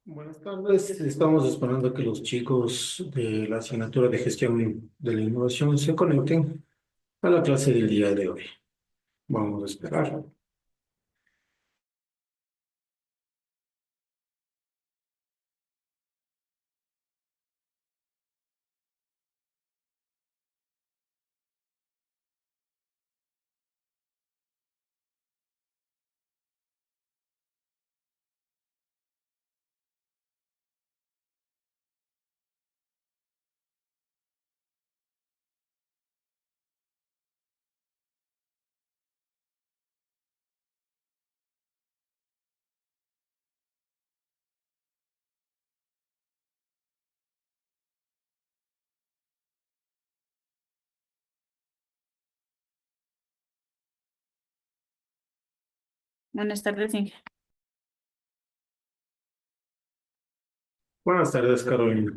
Buenas tardes. Estamos esperando que los chicos de la asignatura de gestión de la innovación se conecten a la clase del día de hoy. Vamos a esperar. Buenas tardes, Inge. Buenas tardes, Carolina.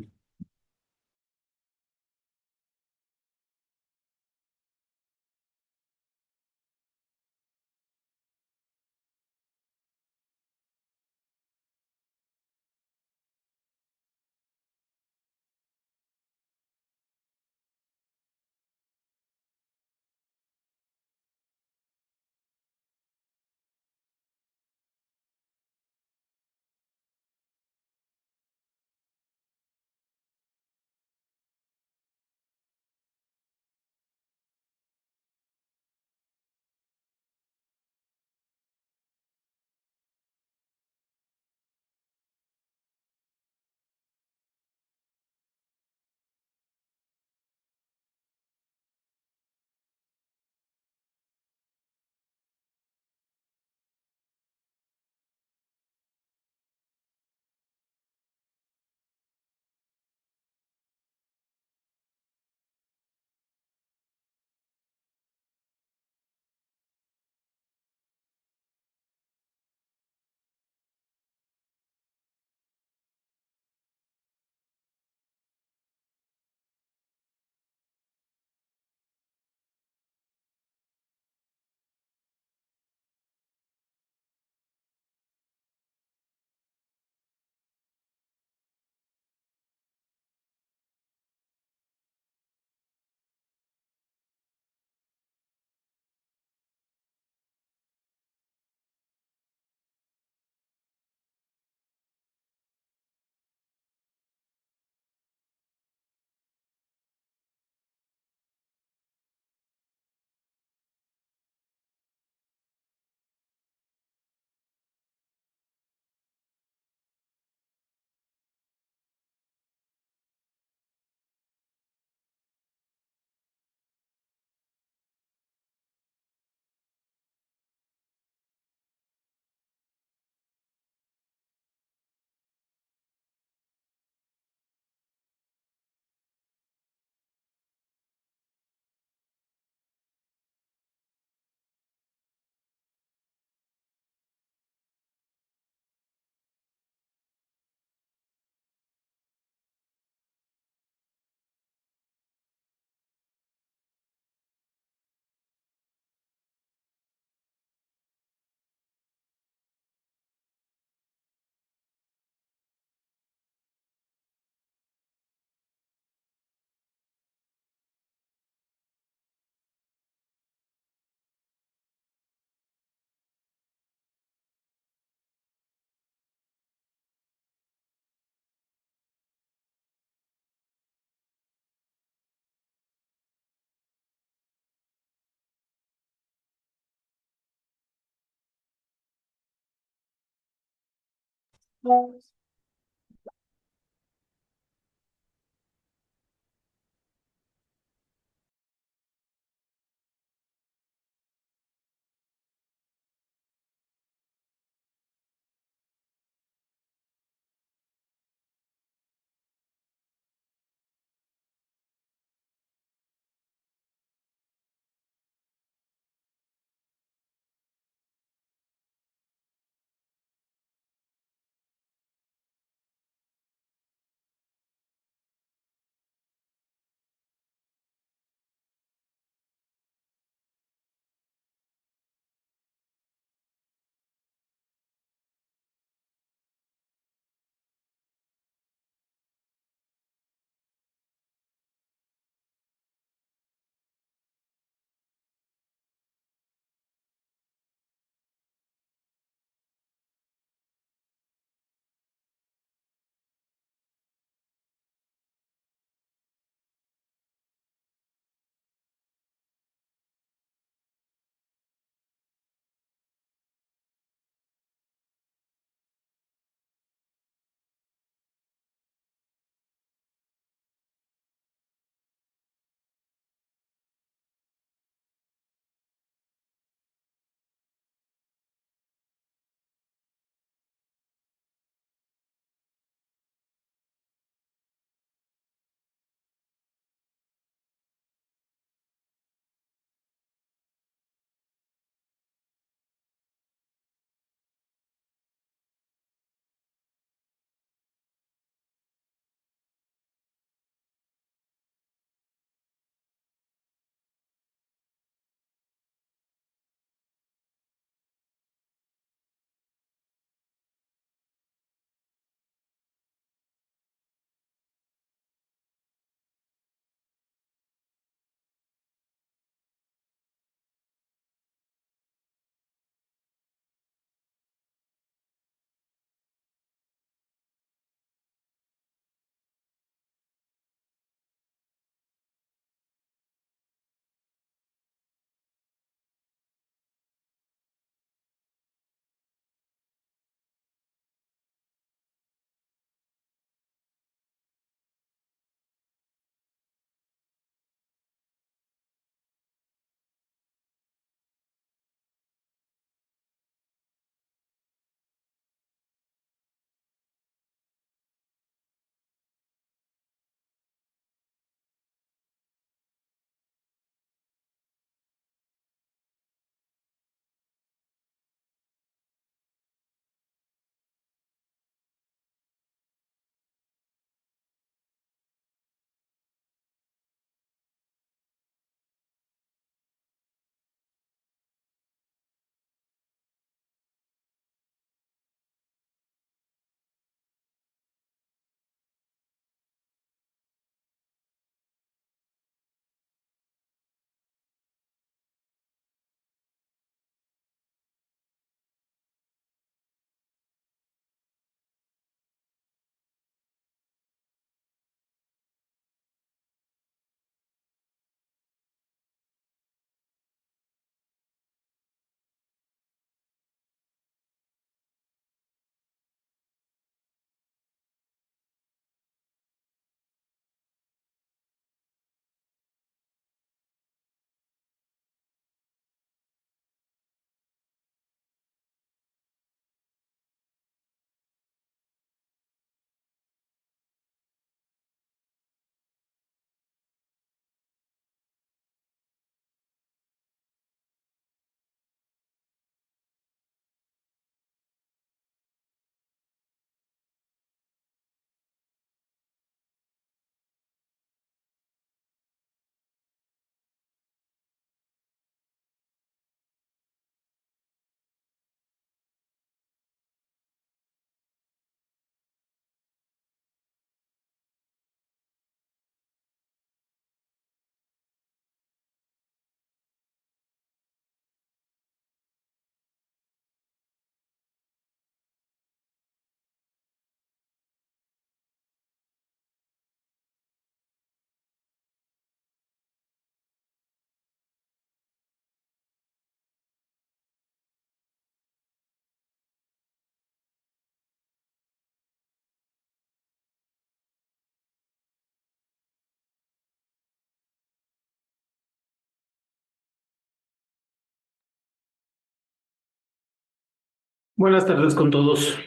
Buenas tardes con todos.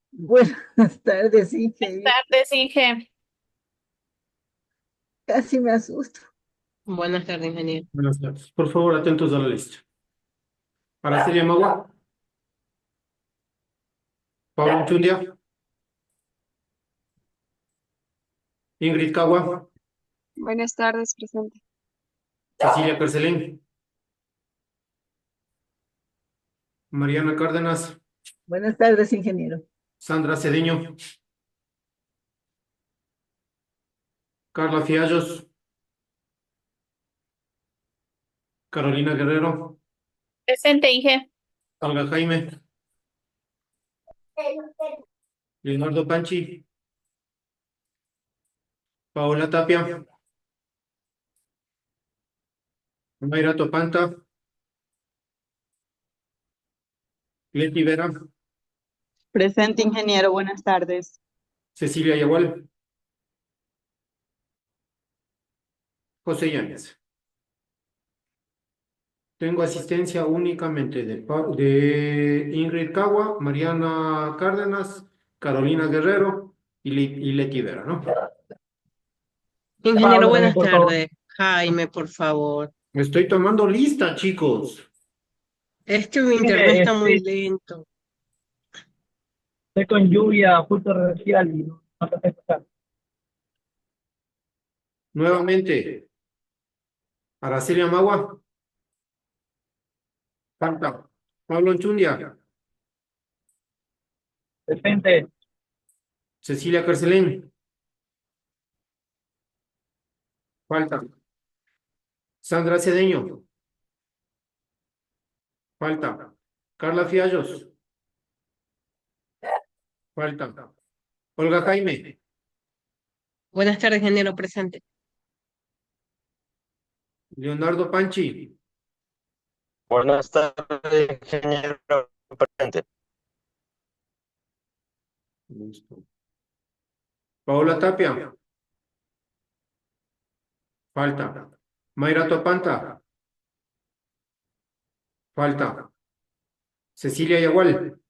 Buenas tardes, Inge. Tardes, Inge. Casi me asusto. Buenas tardes, ingeniero. Buenas tardes. Por favor, atentos a la lista. Araceli Magua, Pablo Chundia, Ingrid Cagua, Buenas tardes, presente. Cecilia Carcelén, Mariana Cárdenas, Buenas tardes, ingeniero. Sandra Cedeño, Carla Fiallos, Carolina Guerrero, Presente, Inge. Olga Jaime, Leonardo Panchi, Paola Tapia, Mayra Topanta, Leti Vera, Presente, ingeniero, buenas tardes. Cecilia Yagual, José Yáñez. Tengo asistencia únicamente de Ingrid Cagua, Mariana Cárdenas, Carolina Guerrero y Leti Vera, ¿no? Ingeniero, Paula también, buenas por favor. tardes. Jaime, por favor. Estoy tomando lista, chicos. Es que mi internet Mire, está muy lento. estoy con lluvia justo torrencial y no se está escuchando. Nuevamente, Araceli Amagua, falta. Pablo Enchundia, Presente, Cecilia Carcelén, falta. Sandra Cedeño, falta. Carla Fiallos, falta. Olga Jaime, Buenas tardes, ingeniero, presente. Leonardo Panchi, Buenas tardes, ingeniero presente. listo. Paola Tapia, falta. Mayra Topanta, falta. Cecilia Yagual,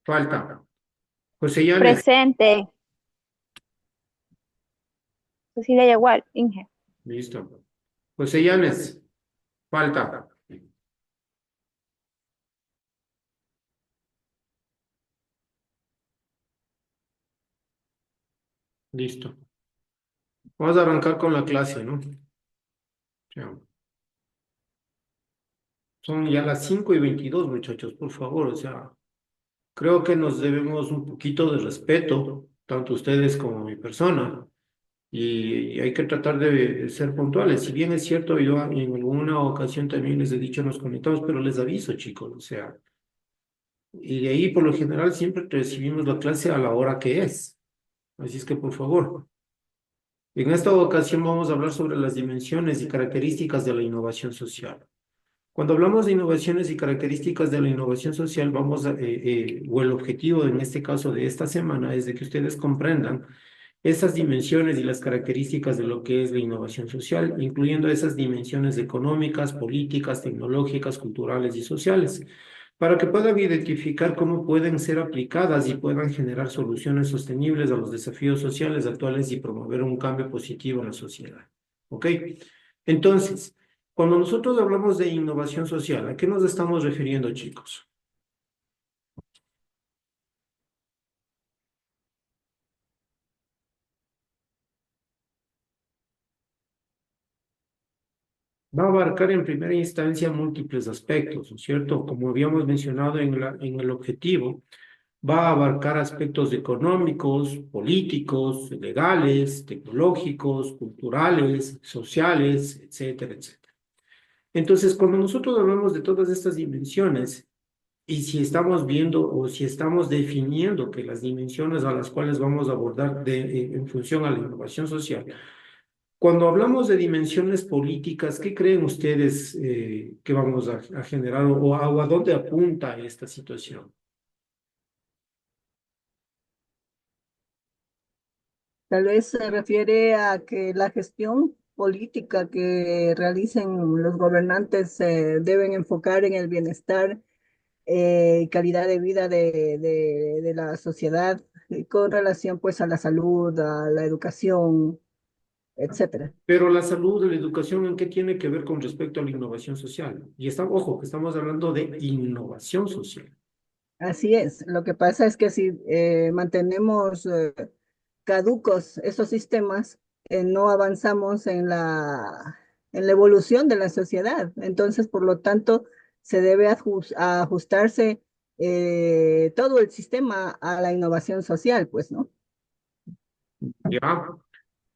falta. José Llanes, Presente. Cecilia Yagual, Inge. listo. José Llanes, falta. Listo. Vamos a arrancar con la clase, ¿no? Ya. Son ya las 5:22, muchachos, por favor. O sea, creo que nos debemos un poquito de respeto, tanto ustedes como mi persona, y hay que tratar de ser puntuales. Si bien es cierto, yo en alguna ocasión también les he dicho nos conectamos, pero les aviso, chicos, o sea, y de ahí por lo general siempre recibimos la clase a la hora que es. Así es que, por favor. En esta ocasión vamos a hablar sobre las dimensiones y características de la innovación social. Cuando hablamos de innovaciones y características de la innovación social, o el objetivo en este caso de esta semana es de que ustedes comprendan esas dimensiones y las características de lo que es la innovación social, incluyendo esas dimensiones económicas, políticas, tecnológicas, culturales y sociales, para que puedan identificar cómo pueden ser aplicadas y puedan generar soluciones sostenibles a los desafíos sociales actuales y promover un cambio positivo en la sociedad. ¿Ok? Entonces, cuando nosotros hablamos de innovación social, ¿a qué nos estamos refiriendo, chicos? Va a abarcar en primera instancia múltiples aspectos, ¿no es cierto? Como habíamos mencionado en el objetivo, va a abarcar aspectos económicos, políticos, legales, tecnológicos, culturales, sociales, etcétera, etcétera. Entonces, cuando nosotros hablamos de todas estas dimensiones, y si estamos viendo o si estamos definiendo que las dimensiones a las cuales vamos a abordar en función a la innovación social, cuando hablamos de dimensiones políticas, ¿qué creen ustedes que vamos a generar o a dónde apunta esta situación? Tal vez se refiere a que la gestión política que realicen los gobernantes se deben enfocar en el bienestar y calidad de vida de la sociedad con relación pues a la salud, a la educación, etcétera. Pero la salud, la educación, ¿en qué tiene que ver con respecto a la innovación social? Y está, ojo, que estamos hablando de innovación social. Así es. Lo que pasa es que si mantenemos caducos esos sistemas, no avanzamos en la evolución de la sociedad. Entonces, por lo tanto, se debe ajustarse todo el sistema a la innovación social, pues, ¿no? ¿Ya?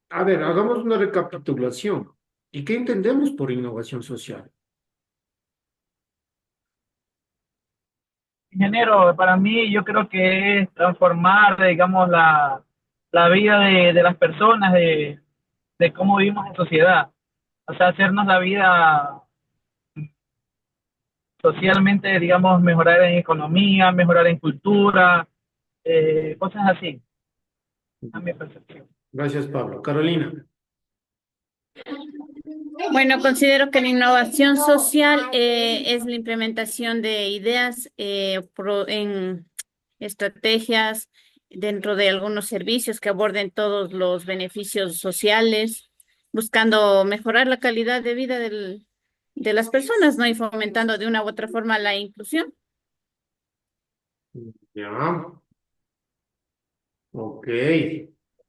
A ver, hagamos una recapitulación. ¿Y qué entendemos por innovación social? Ingeniero, para mí yo creo que es transformar, digamos, la vida de las personas, de cómo vivimos en sociedad. O sea, hacernos la vida socialmente, digamos, mejorar en economía, mejorar en cultura, cosas así, a mi percepción. Gracias, Pablo. Carolina. Bueno, considero que la innovación social es la implementación de ideas en estrategias dentro de algunos servicios que aborden todos los beneficios sociales, buscando mejorar la calidad de vida de las personas, ¿no? Y fomentando de una u otra forma la inclusión. Ya. Ok.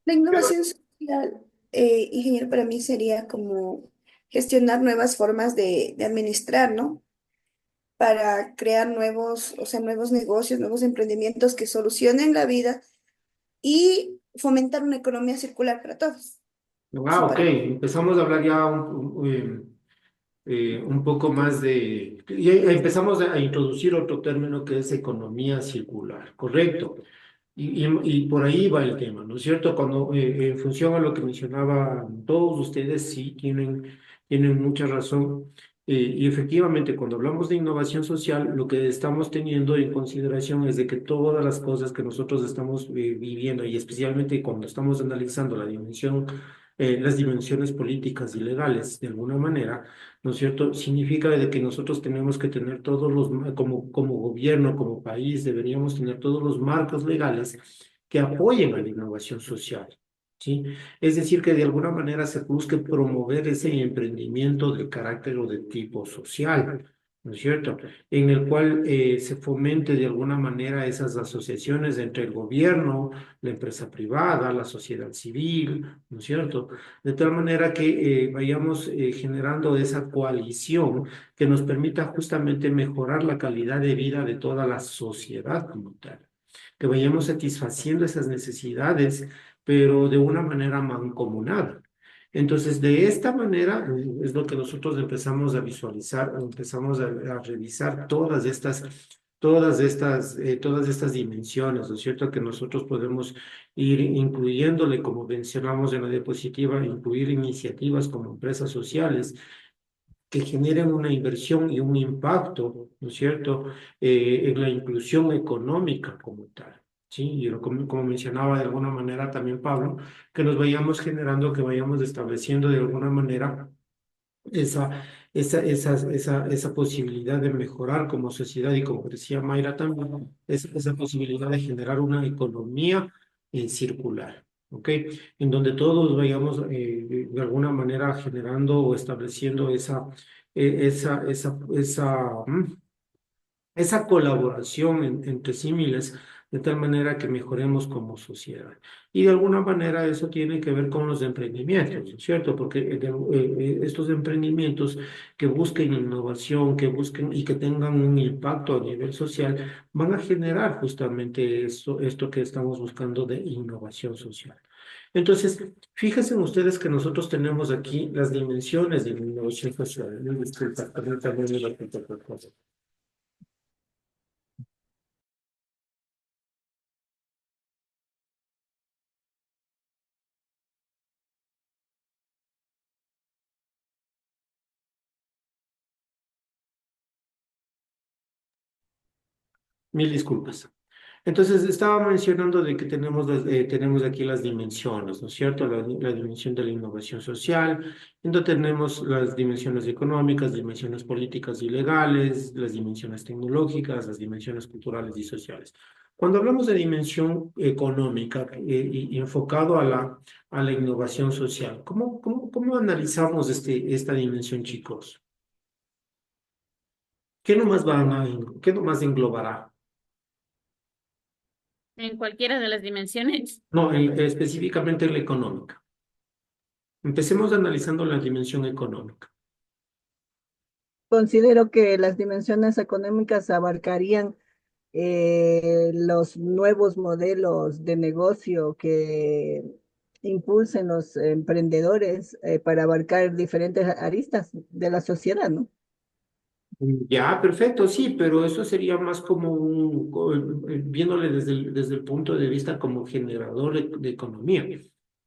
La innovación social, ingeniero, para mí sería como gestionar nuevas formas de administrar, ¿no? Para crear nuevos, o sea, nuevos negocios, nuevos emprendimientos que solucionen la vida y fomentar una economía circular para todos. Ah, Eso ok. para mí. Empezamos a hablar ya un poco más de... Ya empezamos a introducir otro término que es economía circular, ¿correcto? Y por ahí va el tema, ¿no es cierto? Cuando, en función a lo que mencionaban todos ustedes, sí, tienen mucha razón. Y efectivamente, cuando hablamos de innovación social, lo que estamos teniendo en consideración es de que todas las cosas que nosotros estamos viviendo, y especialmente cuando estamos analizando la dimensión, las dimensiones políticas y legales, de alguna manera, ¿no es cierto? Significa de que nosotros tenemos que tener todos como gobierno, como país, deberíamos tener todos los marcos legales que apoyen a la innovación social, ¿sí? Es decir, que de alguna manera se busque promover ese emprendimiento de carácter o de tipo social, ¿no es cierto? En el cual se fomente de alguna manera esas asociaciones entre el gobierno, la empresa privada, la sociedad civil, ¿no es cierto? De tal manera que vayamos generando esa coalición que nos permita justamente mejorar la calidad de vida de toda la sociedad como tal, que vayamos satisfaciendo esas necesidades, pero de una manera mancomunada. Entonces, de esta manera es lo que nosotros empezamos a visualizar, o empezamos a revisar todas estas dimensiones, ¿no es cierto? Que nosotros podemos ir incluyéndole, como mencionamos en la diapositiva, incluir iniciativas como empresas sociales que generen una inversión y un impacto, ¿no es cierto?, en la inclusión económica como tal. Sí, y como mencionaba de alguna manera también Pablo, que nos vayamos generando, que vayamos estableciendo de alguna manera esa, esa posibilidad de mejorar como sociedad y como decía Mayra también, esa posibilidad de generar una economía circular, ¿ok? En donde todos vayamos de alguna manera generando o estableciendo esa colaboración entre símiles de tal manera que mejoremos como sociedad. Y de alguna manera eso tiene que ver con los emprendimientos, ¿no es cierto? Porque estos emprendimientos que busquen innovación, que busquen y que tengan un impacto a nivel social, van a generar justamente esto que estamos buscando de innovación social. Entonces, fíjense ustedes que nosotros tenemos aquí las dimensiones de la innovación social. Disculpa, permítanme un ratito, por favor. Mil disculpas. Entonces, estaba mencionando de que tenemos aquí las dimensiones, ¿no es cierto? La dimensión de la innovación social, entonces tenemos las dimensiones económicas, dimensiones políticas y legales, las dimensiones tecnológicas, las dimensiones culturales y sociales. Cuando hablamos de dimensión económica y enfocado a la innovación social, ¿cómo analizamos esta dimensión, chicos? ¿Qué nomás englobará? En cualquiera de las dimensiones. No, específicamente en la económica. Empecemos analizando la dimensión económica. Considero que las dimensiones económicas abarcarían los nuevos modelos de negocio que impulsen los emprendedores para abarcar diferentes aristas de la sociedad, ¿no? Ya, perfecto, sí, pero eso sería más como viéndole desde el punto de vista como generador de economía.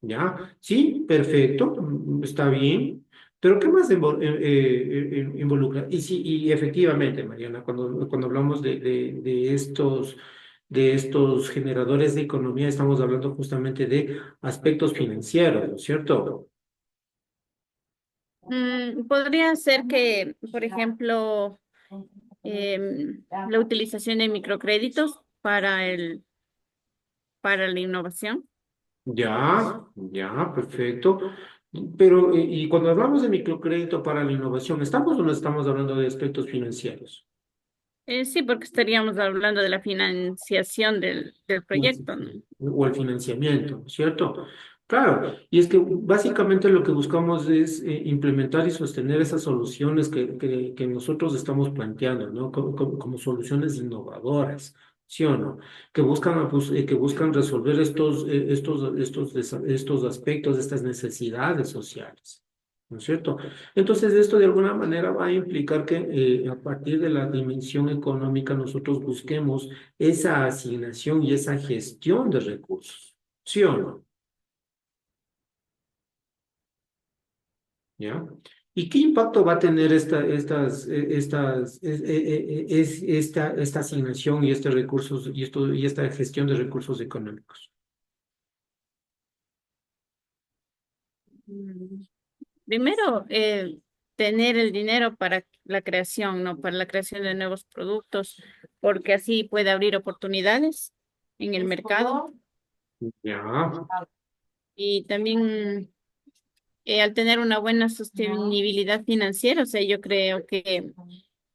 Ya, sí, perfecto, está bien, pero ¿qué más involucra? Y sí, y efectivamente, Mariana, cuando hablamos de estos generadores de economía, estamos hablando justamente de aspectos financieros, ¿no es cierto? Podría ser que, por ejemplo, la utilización de microcréditos para la innovación. Ya, perfecto. Pero, y cuando hablamos de microcrédito para la innovación, ¿estamos o no estamos hablando de aspectos financieros? Sí, porque estaríamos hablando de la financiación del proyecto, ¿no? O el financiamiento, ¿cierto? Claro, y es que básicamente lo que buscamos es implementar y sostener esas soluciones que nosotros estamos planteando, ¿no? Como soluciones innovadoras, ¿sí o no? Que buscan resolver estos aspectos, estas necesidades sociales. ¿No es cierto? Entonces, esto de alguna manera va a implicar que a partir de la dimensión económica nosotros busquemos esa asignación y esa gestión de recursos, ¿sí o no? ¿Ya? ¿Y qué impacto va a tener esta asignación y este recursos y esta gestión de recursos económicos? Mm, Primero, tener el dinero para la creación, ¿no? Para la creación de nuevos productos, porque así puede abrir oportunidades en el mercado Ya, y también al tener una buena sostenibilidad financiera, o sea, yo creo que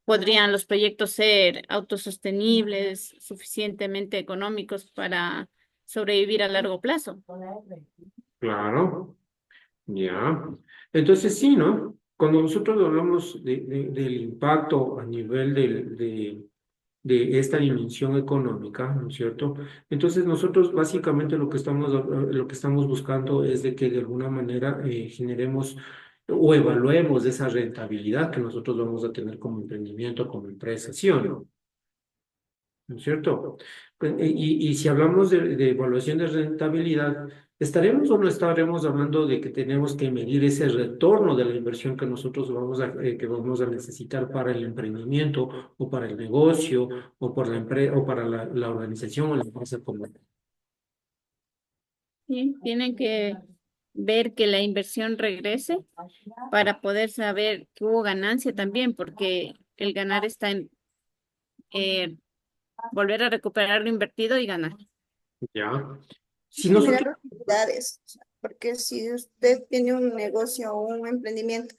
podrían los proyectos ser autosostenibles, suficientemente económicos para sobrevivir a largo plazo. claro. Ya, entonces sí, ¿no? Cuando nosotros hablamos del impacto a nivel de esta dimensión económica, ¿no es cierto? Entonces nosotros básicamente lo que estamos buscando es de que de alguna manera generemos o evaluemos esa rentabilidad que nosotros vamos a tener como emprendimiento, como empresa, ¿sí o no? ¿No es cierto? Y si hablamos de evaluación de rentabilidad, ¿estaremos o no estaremos hablando de que tenemos que medir ese retorno de la inversión que nosotros que vamos a necesitar para el emprendimiento o para el negocio o, o para la organización o la empresa como tal? Sí, tienen que ver que la inversión regrese para poder saber que hubo ganancia también, porque el ganar está en eh, volver a recuperar lo invertido y ganar. ¿Ya? Si nosotros, Generar utilidades, o sea, porque si usted tiene un negocio o un emprendimiento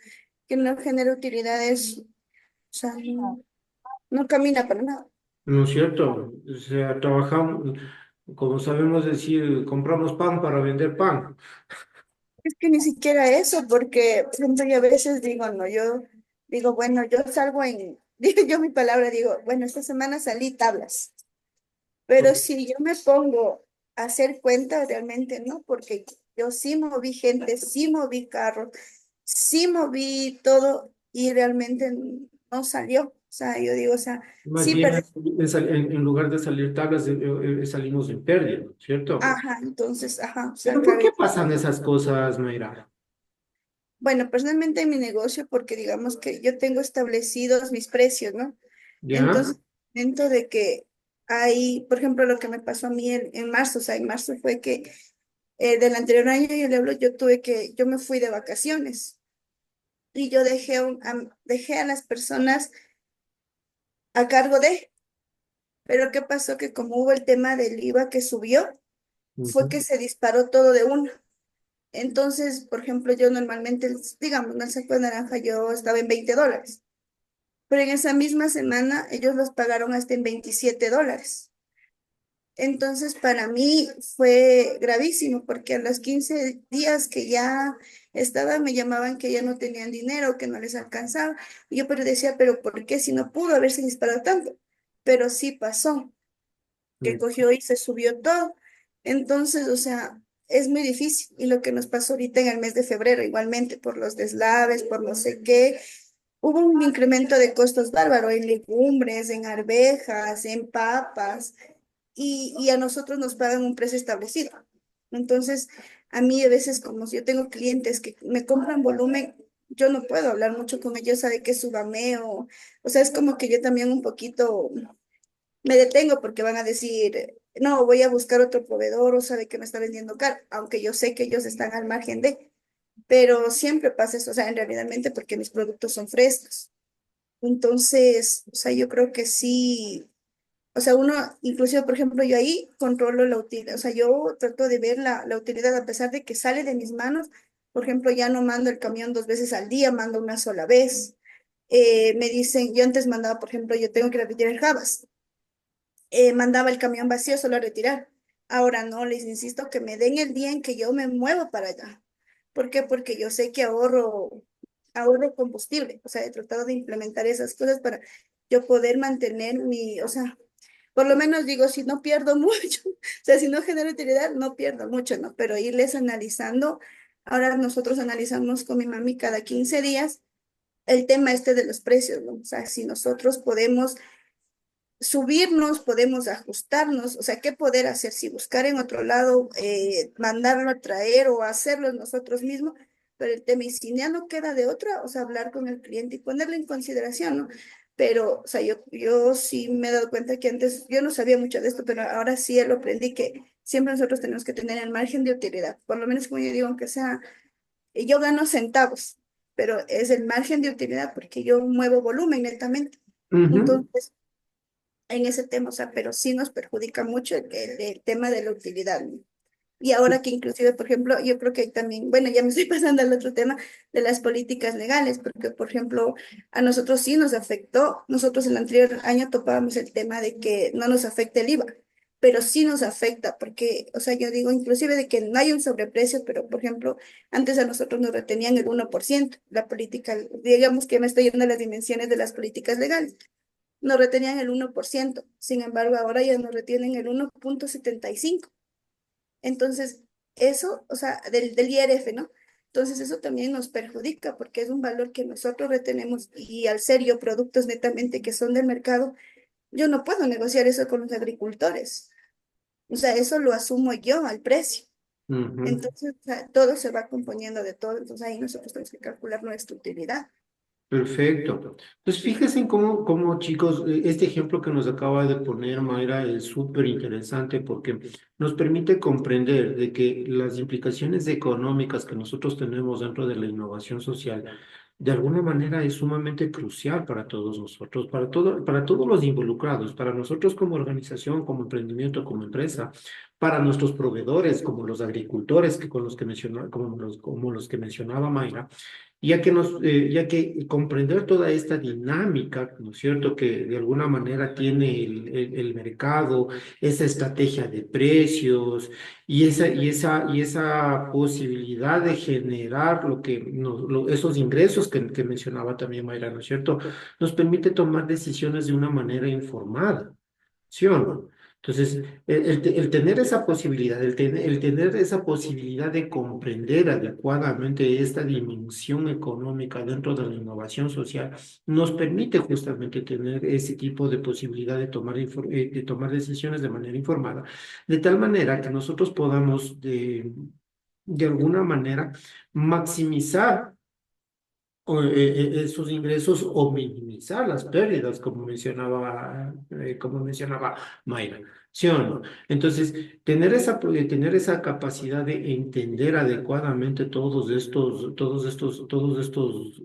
que no genera utilidades, o sea, no camina para nada. ¿no es cierto? O sea, trabajamos, como sabemos decir, compramos pan para vender pan. Es que ni siquiera eso, porque por ejemplo, yo a veces digo, no, yo digo, bueno, yo salgo en, digo yo mi palabra, digo, bueno, esta semana salí tablas, pero si yo me pongo a hacer cuenta, realmente no, porque yo sí moví gente, sí moví carros, sí moví todo y realmente no salió. O sea, yo digo, o sea, Más sí bien, perdí. en lugar de salir tablas, salimos en pérdida, ¿cierto? Ajá, entonces, ajá, o sea, Pero ¿por claro. qué pasan esas cosas, Mayra? Bueno, personalmente en mi negocio, porque digamos que yo tengo establecidos mis precios, ¿no? ¿Ya? Entonces, dentro de que hay, por ejemplo, lo que me pasó a mí en marzo, o sea, en marzo fue que del anterior año, yo le hablo, yo me fui de vacaciones y yo dejé a las personas a cargo de, pero ¿qué pasó? Que como hubo el tema del IVA que subió, fue Ujú. que se disparó todo de uno. Entonces, por ejemplo, yo normalmente, digamos, en el saco de naranja yo estaba en $20, pero en esa misma semana ellos los pagaron hasta en $27. Entonces, para mí fue gravísimo porque a los 15 días que ya estaba, me llamaban que ya no tenían dinero, que no les alcanzaba. Y yo pero decía, pero ¿por qué si no pudo haberse disparado tanto? Pero sí pasó, que cogió y se subió todo. Entonces, o sea, es muy difícil. Y lo que nos pasó ahorita en el mes de febrero, igualmente por los deslaves, por no sé qué, hubo un incremento de costos bárbaro en legumbres, en arvejas, en papas y a nosotros nos pagan un precio establecido. Entonces, a mí a veces, como si yo tengo clientes que me compran volumen, yo no puedo hablar mucho con ellos, sabe que subameo, o sea, es como que yo también un poquito me detengo porque van a decir, no, voy a buscar otro proveedor o sabe que me está vendiendo caro, aunque yo sé que ellos están al margen de, pero siempre pasa eso, o sea, en realmente porque mis productos son frescos. Entonces, o sea, yo creo que sí. O sea, uno, inclusive, por ejemplo, yo ahí controlo la utilidad, o sea, yo trato de ver la utilidad a pesar de que sale de mis manos. Por ejemplo, ya no mando el camión 2 veces al día, mando una sola vez. Me dicen, yo antes mandaba, por ejemplo, yo tengo que ir a retirar jabas, mandaba el camión vacío solo a retirar. Ahora no, les insisto que me den el día en que yo me muevo para allá. ¿Por qué? Porque yo sé que ahorro combustible. O sea, he tratado de implementar esas cosas para yo poder mantener o sea, por lo menos digo, si no pierdo mucho, o sea, si no genero utilidad, no pierdo mucho, ¿no? Pero irles analizando, ahora nosotros analizamos con mi mami cada 15 días el tema este de los precios, ¿no? O sea, si nosotros podemos subirnos, podemos ajustarnos, o sea, ¿qué poder hacer? Si buscar en otro lado, mandarlo a traer o hacerlo nosotros mismos, pero el tema, y si ya no queda de otra, o sea, hablar con el cliente y ponerlo en consideración, ¿no? Pero, o sea, yo sí me he dado cuenta que antes yo no sabía mucho de esto, pero ahora sí lo aprendí que siempre nosotros tenemos que tener el margen de utilidad, por lo menos como yo digo, aunque sea, yo gano centavos, pero es el margen de utilidad porque yo muevo volumen netamente. Ujú. Entonces, en ese tema, o sea, pero sí nos perjudica mucho el tema de la utilidad, ¿no? Y ahora que inclusive, por ejemplo, yo creo que hay también, bueno, ya me estoy pasando al otro tema de las políticas legales, porque, por ejemplo, a nosotros sí nos afectó, nosotros el anterior año topábamos el tema de que no nos afecta el IVA, pero sí nos afecta, porque, o sea, yo digo inclusive de que no hay un sobreprecio, pero, por ejemplo, antes a nosotros nos retenían el 1%, la política, digamos que me estoy yendo a las dimensiones de las políticas legales nos retenían el 1%. Sin embargo, ahora ya nos retienen el 1,75. Entonces, eso, o sea, del IRF, ¿no? Entonces, eso también nos perjudica porque es un valor que nosotros retenemos y al ser yo productos netamente que son del mercado, yo no puedo negociar eso con los agricultores. O sea, eso lo asumo yo al precio. Ujú. Entonces, o sea, todo se va componiendo de todo. Entonces, ahí nosotros tenemos que calcular nuestra utilidad. Perfecto. Pues fíjense en cómo, chicos, este ejemplo que nos acaba de poner Mayra es súper interesante porque nos permite comprender de que las implicaciones económicas que nosotros tenemos dentro de la innovación social, de alguna manera es sumamente crucial para todos nosotros, para todos los involucrados, para nosotros como organización, como emprendimiento, como empresa, para nuestros proveedores, como los agricultores que con los que como los que mencionaba Mayra ya que comprender toda esta dinámica, ¿no es cierto?, que de alguna manera tiene el mercado, esa estrategia de precios y esa posibilidad de generar esos ingresos que mencionaba también Mayra, ¿no es cierto?, nos permite tomar decisiones de una manera informada. ¿Sí o no? Entonces, el tener esa posibilidad, el tener esa posibilidad de comprender adecuadamente esta dimensión económica dentro de la innovación social, nos permite justamente tener ese tipo de posibilidad de tomar decisiones de manera informada, de tal manera que nosotros podamos de alguna manera maximizar esos ingresos o minimizar las pérdidas, como mencionaba Mayra, ¿sí o no? Entonces, tener esa capacidad de entender adecuadamente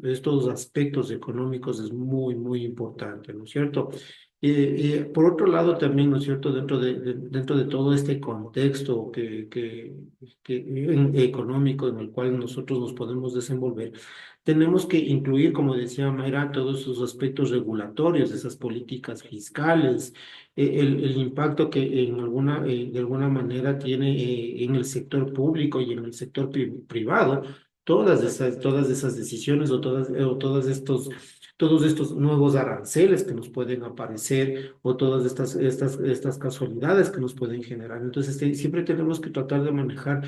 estos aspectos económicos es muy, muy importante, ¿no es cierto? Por otro lado, también, ¿no es cierto?, dentro de todo este contexto económico en el cual nosotros nos podemos desenvolver, tenemos que incluir, como decía Mayra, todos esos aspectos regulatorios, esas políticas fiscales, el impacto que de alguna manera tiene en el sector público y en el sector privado, todas esas decisiones todos estos nuevos aranceles que nos pueden aparecer o todas estas casualidades que nos pueden generar. Entonces, siempre tenemos que tratar de manejar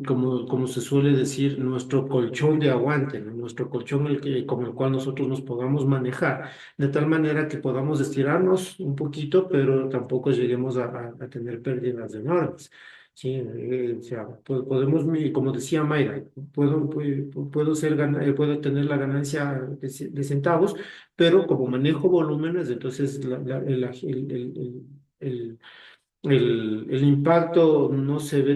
como se suele decir, nuestro colchón de aguante, ¿no? Nuestro colchón con el cual nosotros nos podamos manejar, de tal manera que podamos estirarnos un poquito, pero tampoco lleguemos a tener pérdidas enormes. Sí, o sea, como decía Mayra, puedo tener la ganancia de centavos, pero como manejo volúmenes, entonces el impacto no se ve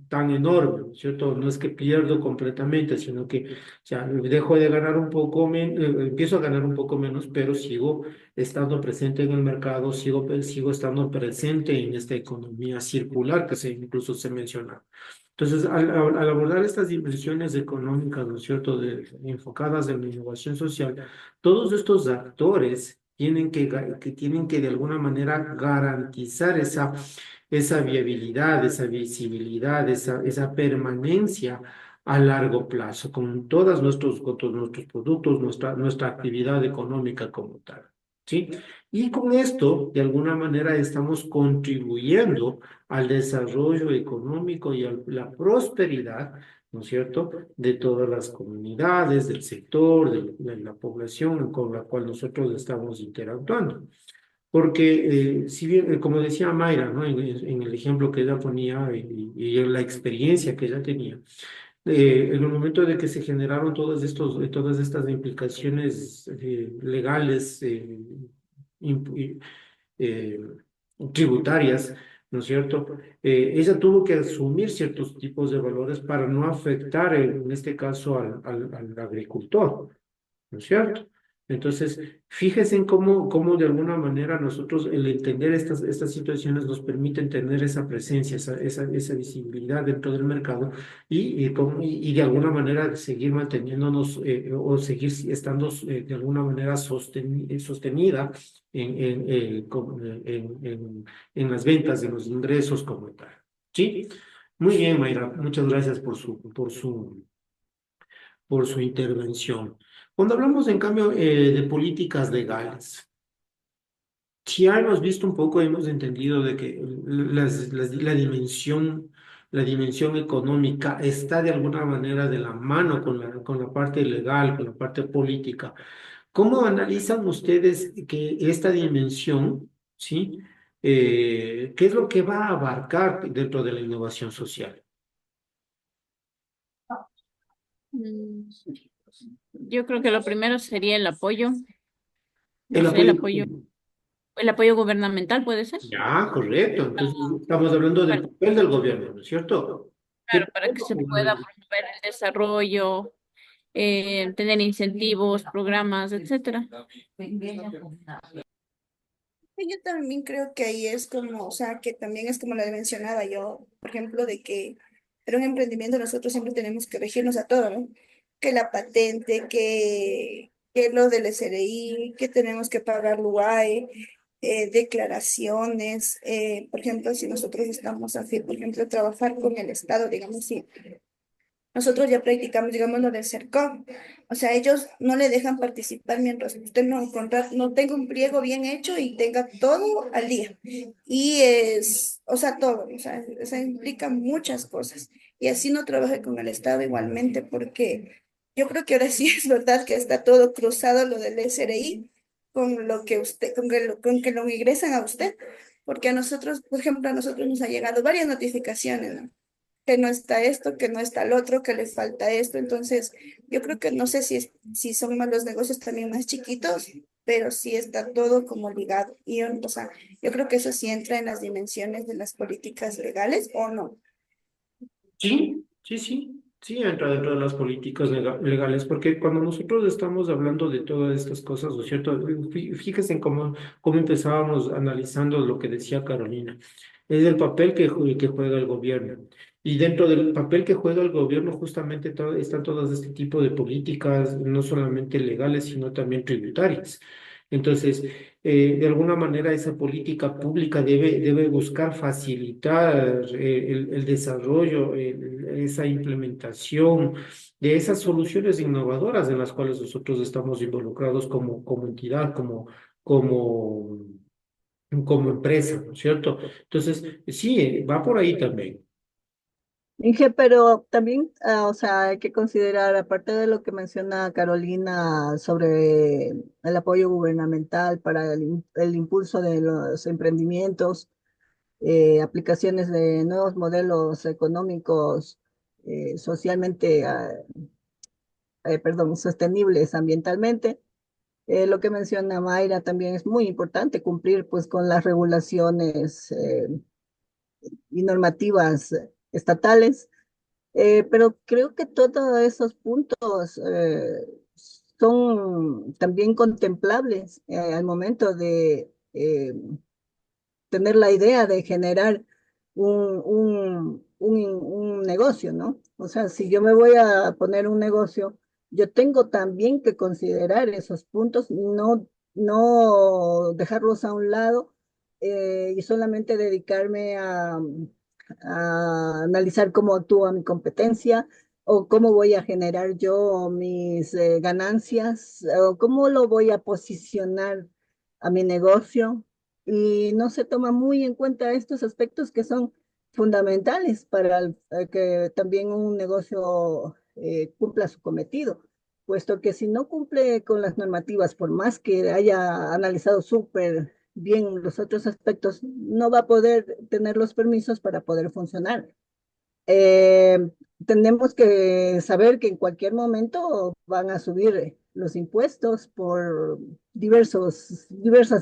tan enorme, ¿no es cierto? No es que pierdo completamente, sino que ya dejo de ganar un poco menos, empiezo a ganar un poco menos, pero sigo estando presente en el mercado, sigo estando presente en esta economía circular que incluso se menciona. Entonces, al abordar estas dimensiones económicas, ¿no es cierto?, enfocadas en la innovación social, todos estos actores que tienen que de alguna manera garantizar esa viabilidad, esa visibilidad, esa permanencia a largo plazo con todos nuestros productos, nuestra actividad económica como tal. ¿Sí? Y con esto, de alguna manera, estamos contribuyendo al desarrollo económico y a la prosperidad, ¿no es cierto?, de todas las comunidades, del sector, de la población con la cual nosotros estamos interactuando. Porque, si bien, como decía Mayra, ¿no?, en el ejemplo que ella ponía y en la experiencia que ella tenía, en el momento de que se generaron todas estas implicaciones legales, imp- eh, tributarias, ¿no es cierto? Ella tuvo que asumir ciertos tipos de valores para no afectar, en este caso, al agricultor, ¿no es cierto? Entonces, fíjense en cómo de alguna manera nosotros, el entender estas situaciones nos permiten tener esa presencia, esa visibilidad dentro del mercado y de alguna manera seguir manteniéndonos o seguir estando de alguna manera sostenida en las ventas, en los ingresos como tal. ¿Sí? Muy bien, Mayra, muchas gracias por su intervención. Cuando hablamos, en cambio, de políticas legales, si ya hemos visto un poco, hemos entendido de que la dimensión económica está de alguna manera de la mano con la parte legal, con la parte política. ¿Cómo analizan ustedes que esta dimensión, sí, qué es lo que va a abarcar dentro de la innovación social? Mm, Yo creo que lo primero sería el apoyo, no El sé, el apoyo. apoyo, el apoyo gubernamental puede ser. Ya, correcto. Entonces, No, estamos hablando del para, papel del gobierno, ¿no es cierto? ¿Qué claro, para que se pueda papel? promover el desarrollo, tener incentivos, programas, etcétera. Y yo también creo que ahí es como, o sea, que también es como lo mencionaba yo, por ejemplo, de que para un emprendimiento nosotros siempre tenemos que regirnos a todo, ¿no? Que la patente, que lo del SRI, que tenemos que pagar LUAE, declaraciones, por ejemplo, si nosotros estamos así, por ejemplo, trabajar con el Estado, digamos, sí. Nosotros ya practicamos, digamos, lo del CERCOP. O sea, ellos no le dejan participar mientras usted no tenga un pliego bien hecho y tenga todo al día. Y o sea, todo, o sea, eso implica muchas cosas. Y así no trabaje con el Estado igualmente, porque yo creo que ahora sí es verdad que está todo cruzado lo del SRI con lo que usted, con que lo ingresan a usted. Porque a nosotros, por ejemplo, a nosotros nos ha llegado varias notificaciones, ¿no? que no está esto, que no está el otro, que le falta esto. Entonces, yo creo que no sé si son más los negocios también más chiquitos, pero sí está todo como ligado. Y, o sea, yo creo que eso sí entra en las dimensiones de las políticas legales o no. Sí, sí, sí, sí, entra dentro de las políticas legales, porque cuando nosotros estamos hablando de todas estas cosas, ¿no es cierto? Fíjense en cómo empezábamos analizando lo que decía Carolina, es el papel que juega el gobierno. Y dentro del papel que juega el gobierno, justamente están todas este tipo de políticas, no solamente legales, sino también tributarias. Entonces, de alguna manera esa política pública debe buscar facilitar el desarrollo, esa implementación de esas soluciones innovadoras en las cuales nosotros estamos involucrados como entidad, como, como empresa, ¿no es cierto? Entonces, sí, va por ahí también. Inge, pero también, o sea, hay que considerar, aparte de lo que menciona Carolina sobre el apoyo gubernamental para el impulso de los emprendimientos, aplicaciones de nuevos modelos económicos, socialmente, perdón, sostenibles ambientalmente. Lo que menciona Mayra también es muy importante cumplir pues con las regulaciones y normativas estatales. Pero creo que todos esos puntos son también contemplables al momento de tener la idea de generar un negocio, ¿no? O sea, si yo me voy a poner un negocio, yo tengo también que considerar esos puntos, no dejarlos a un lado y solamente dedicarme a analizar cómo actúa mi competencia o cómo voy a generar yo mis ganancias o cómo lo voy a posicionar a mi negocio y no se toma muy en cuenta estos aspectos que son fundamentales para que también un negocio cumpla su cometido, puesto que si no cumple con las normativas, por más que haya analizado súper bien los otros aspectos, no va a poder tener los permisos para poder funcionar. Eh, Tenemos que saber que en cualquier momento van a subir los impuestos por diversas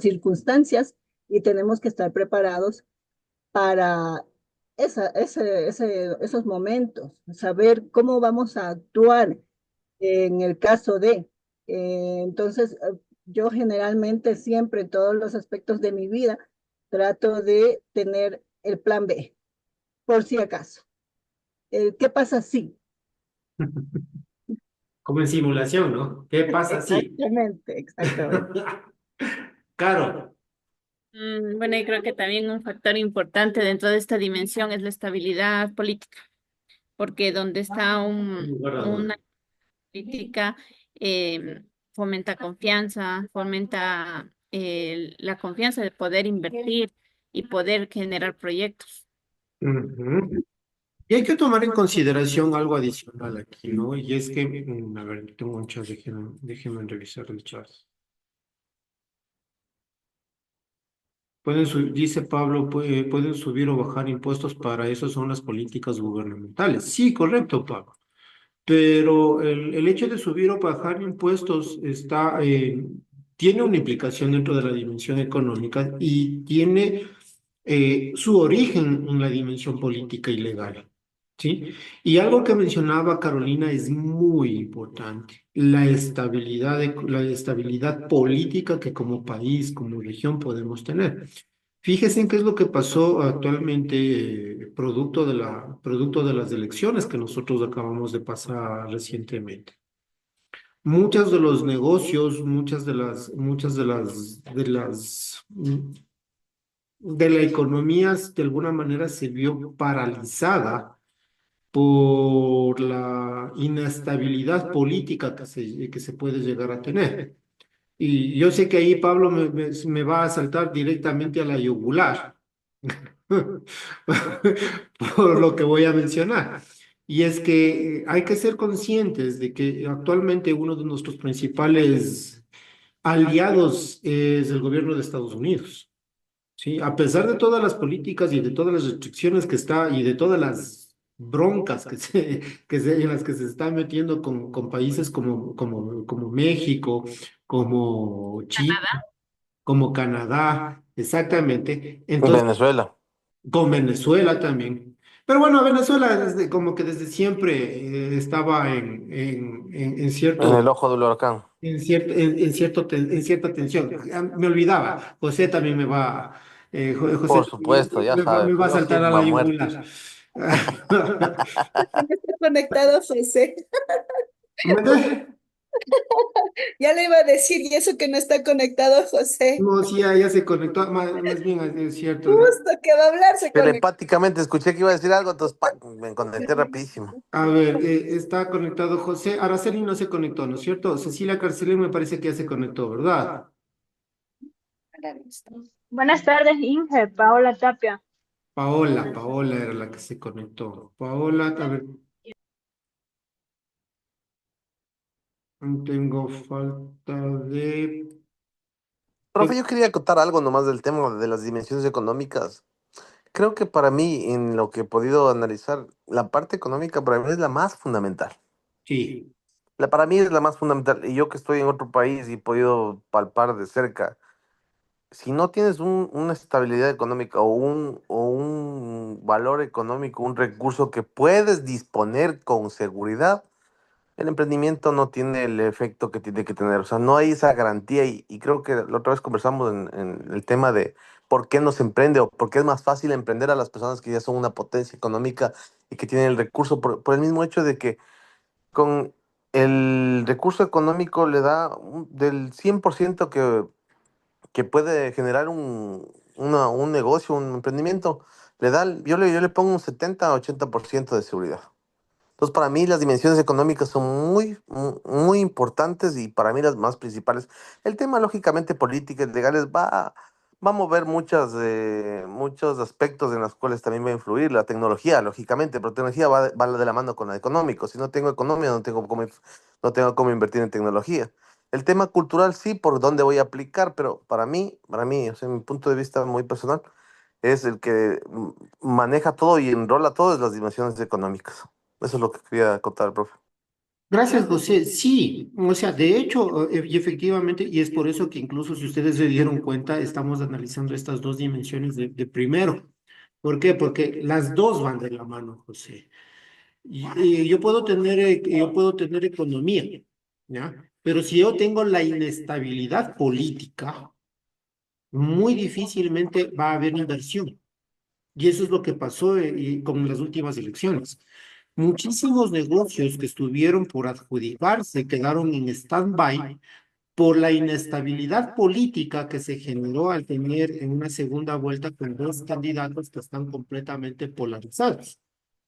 circunstancias y tenemos que estar preparados para esos momentos, saber cómo vamos a actuar en el caso de. Entonces, yo generalmente siempre en todos los aspectos de mi vida trato de tener el plan B, por si acaso. ¿Qué pasa si? Como en simulación, ¿no? ¿Qué pasa si? Exactamente, exactamente. Claro. Bueno, y creo que también un factor importante dentro de esta dimensión es la estabilidad política, porque donde está Sin lugar a dudas. una política, fomenta confianza, fomenta la confianza de poder invertir y poder generar proyectos. Ujú. Y hay que tomar en consideración algo adicional aquí, ¿no? Y es que, a ver, tengo un chat, déjenme revisar el chat. Dice Pablo, pueden subir o bajar impuestos, para eso son las políticas gubernamentales. Sí, correcto, Pablo. Pero el hecho de subir o bajar impuestos tiene una implicación dentro de la dimensión económica y tiene su origen en la dimensión política y legal. ¿Sí? Y algo que mencionaba Carolina es muy importante, la estabilidad política que como país, como región podemos tener. Fíjense en qué es lo que pasó actualmente, producto de las elecciones que nosotros acabamos de pasar recientemente. Muchos de los negocios, de la economía de alguna manera se vio paralizada por la inestabilidad política que se puede llegar a tener. Y yo sé que ahí Pablo me va a saltar directamente a la yugular por lo que voy a mencionar. Y es que hay que ser conscientes de que actualmente uno de nuestros principales aliados es el gobierno de Estados Unidos. ¿Sí? A pesar de todas las políticas y de todas las restricciones que está y de todas las broncas en las que se está metiendo con países como México, como Chile, como Canadá, exactamente. Entonces, Venezuela, con Venezuela también. Pero bueno, Venezuela como que desde siempre estaba en en cierto, el ojo del huracán. en cierta tensión. Ah, me olvidaba, José también me va, José Por también supuesto, ya me sabes, va a yo saltar a sigo la a muerte. yugular. No está conectado, José. ¿Me Ya le iba a decir, y eso que no está conectado, José. No, sí, ya se conectó, más bien es cierto. Justo que va a hablar, se conectó. Telepáticamente escuché que iba a decir algo, entonces ¡pac! Me conecté rapidísimo. A ver, está conectado José. Araceli no se conectó, ¿no es cierto? Cecilia Carcelén me parece que ya se conectó, ¿verdad? Buenas tardes, Inge, Paola Tapia. Paola era la que se conectó. Paola, a ver, tengo falta de... Profe, yo quería contar algo nomás del tema de las dimensiones económicas. Creo que para mí, en lo que he podido analizar, la parte económica para mí es la más fundamental. Sí, Para mí es la más fundamental. Y yo que estoy en otro país y he podido palpar de cerca, si no tienes una estabilidad económica o un valor económico, un recurso que puedes disponer con seguridad, el emprendimiento no tiene el efecto que tiene que tener. O sea, no hay esa garantía y creo que la otra vez conversamos en el tema de por qué no se emprende o por qué es más fácil emprender a las personas que ya son una potencia económica y que tienen el recurso por el mismo hecho de que con el recurso económico le da del 100% que puede generar un negocio, un emprendimiento, yo le pongo un 70-80% de seguridad. Entonces, para mí las dimensiones económicas son muy importantes y para mí las más principales. El tema, lógicamente, políticas legales va a mover muchos aspectos en los cuales también va a influir la tecnología, lógicamente, pero tecnología va de la mano con lo económico. Si no tengo economía, no tengo cómo invertir en tecnología. El tema cultural sí, por dónde voy a aplicar, pero para mí, o sea, mi punto de vista muy personal, es el que maneja todo y enrola todo es las dimensiones económicas. Eso es lo que quería contar, profe. gracias, José. Sí, o sea, de hecho, y efectivamente, y es por eso que incluso si ustedes se dieron cuenta, estamos analizando estas dos dimensiones de primero. ¿Por qué? Porque las dos van de la mano, José. Y yo puedo tener economía, ¿ya? Pero si yo tengo la inestabilidad política, muy difícilmente va a haber inversión. Y eso es lo que pasó con las últimas elecciones. Muchísimos negocios que estuvieron por adjudicarse quedaron en stand-by por la inestabilidad política que se generó al tener en una segunda vuelta con dos candidatos que están completamente polarizados.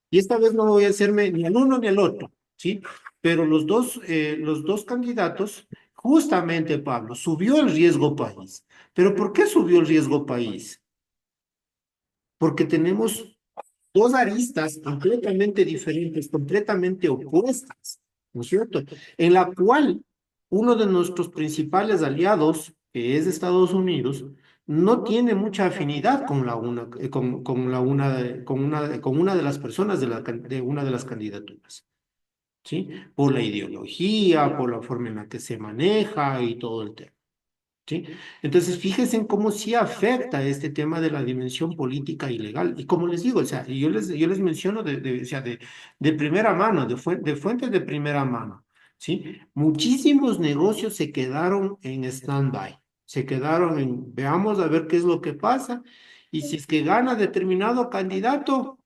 Y esta vez no voy a hacerme ni al uno ni al otro, ¿sí? Pero los dos candidatos, justamente, Pablo, subió el riesgo país. ¿Pero por qué subió el riesgo país? Porque tenemos dos aristas completamente diferentes, completamente opuestas, ¿no es cierto? En la cual uno de nuestros principales aliados, que es Estados Unidos, no tiene mucha afinidad con una de las personas de una de las candidaturas, ¿sí? Por la ideología, por la forma en la que se maneja y todo el tema. ¿Sí? Entonces, fíjense en cómo sí afecta este tema de la dimensión política y legal. Y como les digo, o sea, yo les menciono o sea, de primera mano, de fuentes de primera mano, ¿sí? Muchísimos negocios se quedaron en stand-by, se quedaron en, veamos a ver qué es lo que pasa, y si es que gana determinado candidato,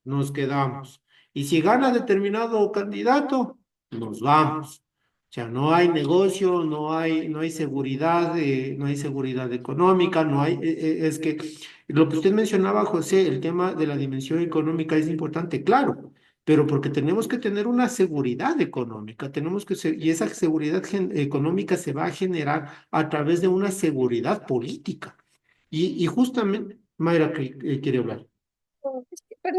nos quedamos. Y si gana determinado candidato, nos vamos. O sea, no hay negocio, no hay seguridad, no hay seguridad económica, no hay, es que lo que usted mencionaba, José, el tema de la dimensión económica es importante, claro, pero porque tenemos que tener una seguridad económica, y esa seguridad económica se va a generar a través de una seguridad política. Y justamente, Mayra quiere hablar. Pero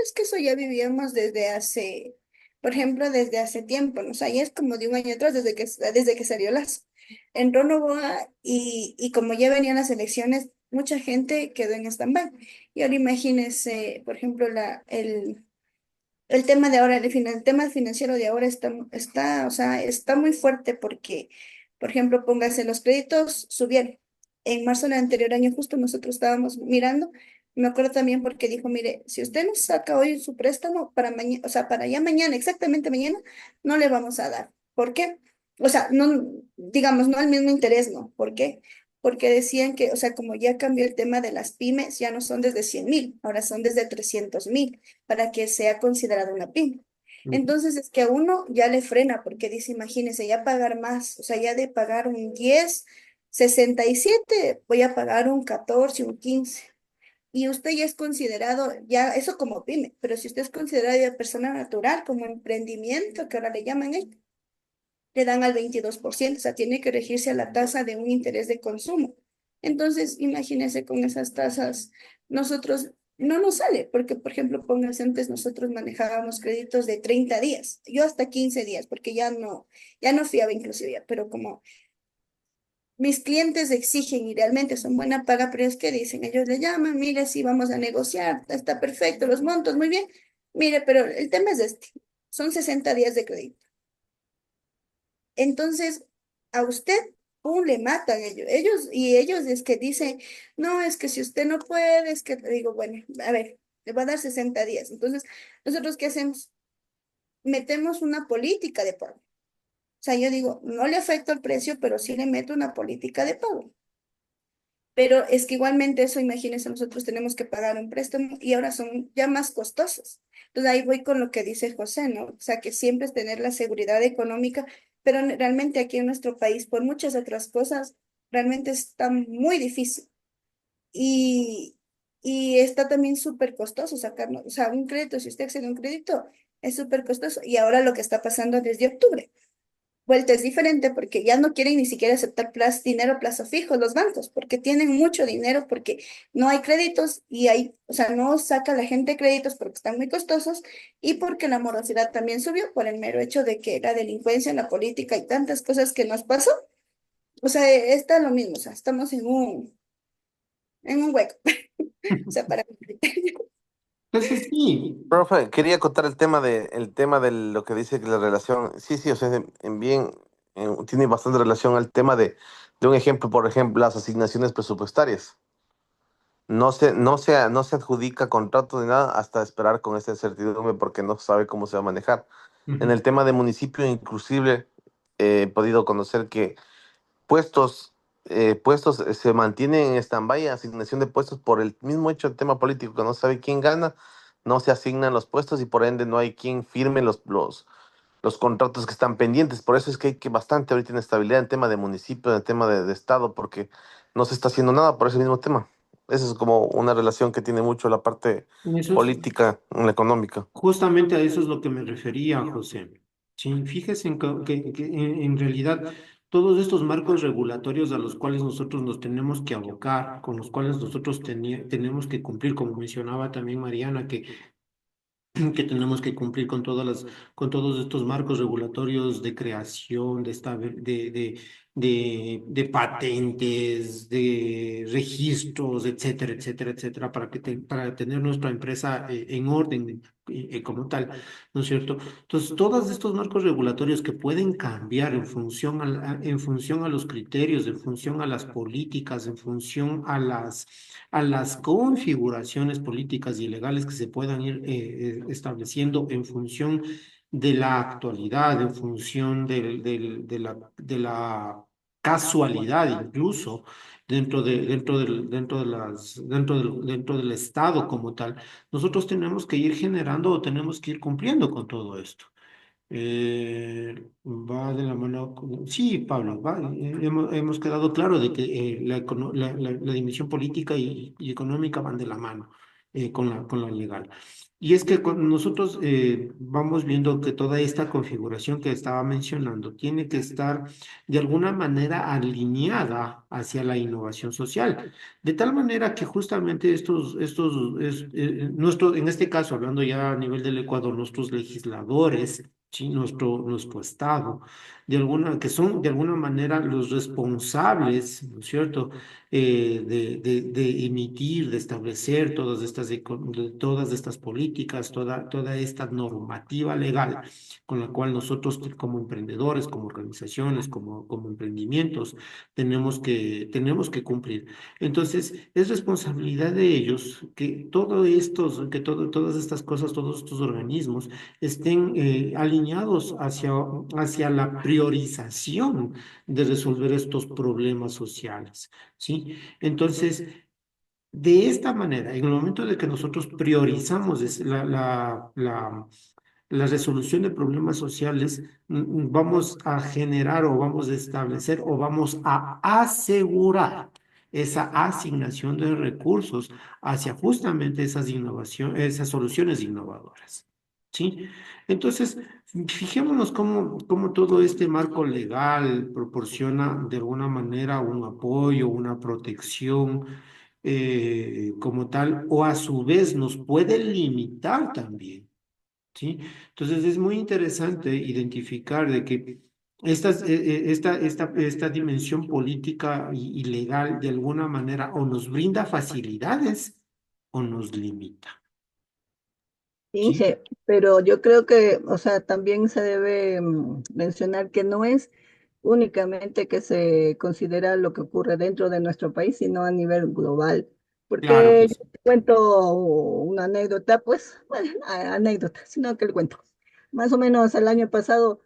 es que eso ya vivíamos desde hace, por ejemplo, desde hace tiempo, ¿no? O sea, ya es como de un año atrás, desde que salió entró Novoa y como ya venían las elecciones, mucha gente quedó en stand-by. Y ahora imagínense, por ejemplo, el tema de ahora, el tema financiero de ahora o sea, está muy fuerte porque, por ejemplo, póngase, los créditos subieron. En marzo del anterior año justo nosotros estábamos mirando, me acuerdo también porque dijo, mire, si usted nos saca hoy su préstamo para mañana, o sea, para ya mañana, exactamente mañana, no le vamos a dar. ¿Por qué? O sea, no, digamos, no al mismo interés, ¿no? ¿Por qué? Porque decían que, o sea, como ya cambió el tema de las pymes, ya no son desde 100.000, ahora son desde 300.000 para que sea considerada una pyme. Ujú. Entonces es que a uno ya le frena porque dice, imagínese, ya pagar más, o sea, ya de pagar un 10,67 voy a pagar un 14, un 15. Y usted ya es considerado, ya eso como pyme, pero si usted es considerado ya persona natural, como emprendimiento, que ahora le llaman, le dan al 22%, o sea, tiene que regirse a la tasa de un interés de consumo. Entonces, imagínese con esas tasas, nosotros no nos sale, porque, por ejemplo, póngase antes nosotros manejábamos créditos de 30 días, yo hasta 15 días, porque ya no fiaba inclusive, ya, pero como mis clientes exigen y realmente son buena paga, pero es que dicen, ellos le llaman, mire, sí, vamos a negociar, está perfecto, los montos, muy bien, mire, pero el tema es este, son 60 días de crédito. Entonces, a usted, ¡pum!, le matan ellos. Ellos es que dicen, no, es que si usted no puede, es que le digo, bueno, a ver, le va a dar 60 días. Entonces, ¿nosotros qué hacemos? Metemos una política de pago. O sea, yo digo, no le afecta el precio, pero sí le meto una política de pago. Pero es que igualmente eso, imagínense, nosotros tenemos que pagar un préstamo y ahora son ya más costosos. Entonces ahí voy con lo que dice José, ¿no? O sea, que siempre es tener la seguridad económica, pero realmente aquí en nuestro país, por muchas otras cosas, realmente está muy difícil. Y, y está también súper costoso sacarlo. O sea, un crédito, si usted accede a un crédito, es súper costoso. Y ahora lo que está pasando desde octubre. Vuelta es diferente porque ya no quieren ni siquiera aceptar dinero a plazo fijo los bancos, porque tienen mucho dinero, porque no hay créditos y o sea, no saca la gente créditos porque están muy costosos y porque la morosidad también subió por el mero hecho de que la delincuencia, la política y tantas cosas que nos pasó. O sea, está lo mismo, o sea, estamos en un hueco. O sea, para mi criterio. Entonces, sí, Profe, quería contar el tema de lo que dice que la relación, sí, sí, o sea, en bien, tiene bastante relación al tema de un ejemplo, por ejemplo, las asignaciones presupuestarias. No se adjudica contrato ni nada hasta esperar con esta incertidumbre porque no sabe cómo se va a manejar. En ujú. el tema de municipio, inclusive, he podido conocer que puestos se mantienen en stand-by, asignación de puestos por el mismo hecho del tema político, que no sabe quién gana, no se asignan los puestos y por ende no hay quien firme los contratos que están pendientes. Por eso es que hay que bastante ahorita inestabilidad en tema de municipio, en tema de estado, porque no se está haciendo nada por ese mismo tema. Eso es como una relación que tiene mucho la parte Eso es, política en la económica. justamente a eso es lo que me refería, José. Sí, fíjese que en realidad todos estos marcos regulatorios a los cuales nosotros nos tenemos que abocar, con los cuales nosotros tenemos que cumplir, como mencionaba también Mariana, que tenemos que cumplir con todos estos marcos regulatorios de creación, de patentes, de registros, etcétera, etcétera, etcétera, para tener nuestra empresa en orden como tal, ¿no es cierto? Entonces, todos estos marcos regulatorios que pueden cambiar en función a los criterios, en función a las políticas, en función a las configuraciones políticas y legales que se puedan ir estableciendo en función de la actualidad, en función de la casualidad incluso dentro del Estado como tal. Nosotros tenemos que ir generando o tenemos que ir cumpliendo con todo esto. Va de la mano sí, Pablo, hemos quedado claro de que la dimensión política y económica van de la mano con la legal. Y es que nosotros vamos viendo que toda esta configuración que estaba mencionando tiene que estar de alguna manera alineada hacia la innovación social, de tal manera que justamente en este caso, hablando ya a nivel del Ecuador, nuestros legisladores ¿sí? Nuestro Estado, que son de alguna manera los responsables, ¿no es cierto?, de emitir, de establecer todas estas políticas, toda esta normativa legal con la cual nosotros como emprendedores, como organizaciones, como emprendimientos, tenemos que cumplir. Entonces, es responsabilidad de ellos todas estas cosas, todos estos organismos estén alineados hacia la priorización de resolver estos problemas sociales, ¿sí? Entonces, de esta manera, en el momento de que nosotros priorizamos la resolución de problemas sociales, vamos a generar o vamos a establecer o vamos a asegurar esa asignación de recursos hacia justamente esas soluciones innovadoras. ¿Sí? Entonces, fijémonos cómo todo este marco legal proporciona de alguna manera un apoyo, una protección como tal, o a su vez nos puede limitar también. ¿Sí? Entonces es muy interesante identificar de que esta dimensión política y legal de alguna manera o nos brinda facilidades o nos limita. ¿Sí? Inge, pero yo creo que, o sea, también se debe mencionar que no es únicamente que se considera lo que ocurre dentro de nuestro país, sino a nivel global. Claro que Porque sí. yo te cuento una anécdota, pues, bueno, anécdota, sino que le cuento. Más o menos el año pasado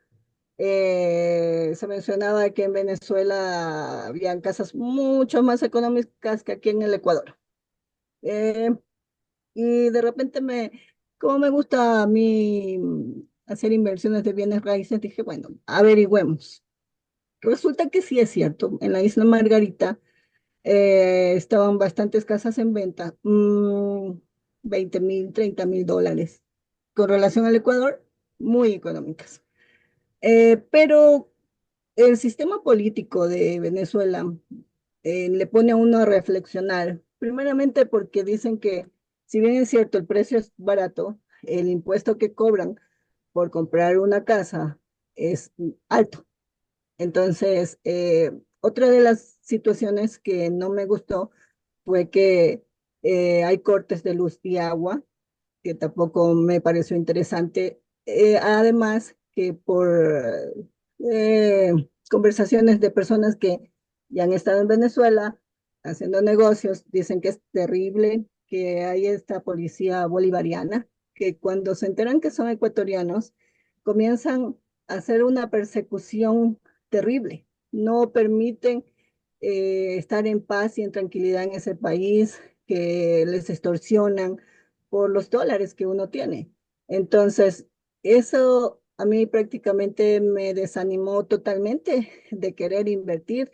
se mencionaba que en Venezuela habían casas mucho más económicas que aquí en el Ecuador. Eh, y de repente como me gusta a mí hacer inversiones de bienes raíces, dije, bueno, averigüemos. Resulta que sí es cierto, en la isla Margarita estaban bastantes casas en venta, 20.000, $30.000. Con relación al Ecuador, muy económicas. Pero el sistema político de Venezuela le pone a uno a reflexionar, primeramente porque dicen que si bien es cierto el precio es barato, el impuesto que cobran por comprar una casa es alto. Entonces, otra de las situaciones que no me gustó fue que hay cortes de luz y agua, que tampoco me pareció interesante. Además, que por eh, conversaciones de personas que ya han estado en Venezuela haciendo negocios, dicen que es terrible, que hay esta policía bolivariana, que cuando se enteran que son ecuatorianos, comienzan a hacer una persecución terrible. No permiten estar en paz y en tranquilidad en ese país, que les extorsionan por los dólares que uno tiene. Entonces, eso a mí prácticamente me desanimó totalmente de querer invertir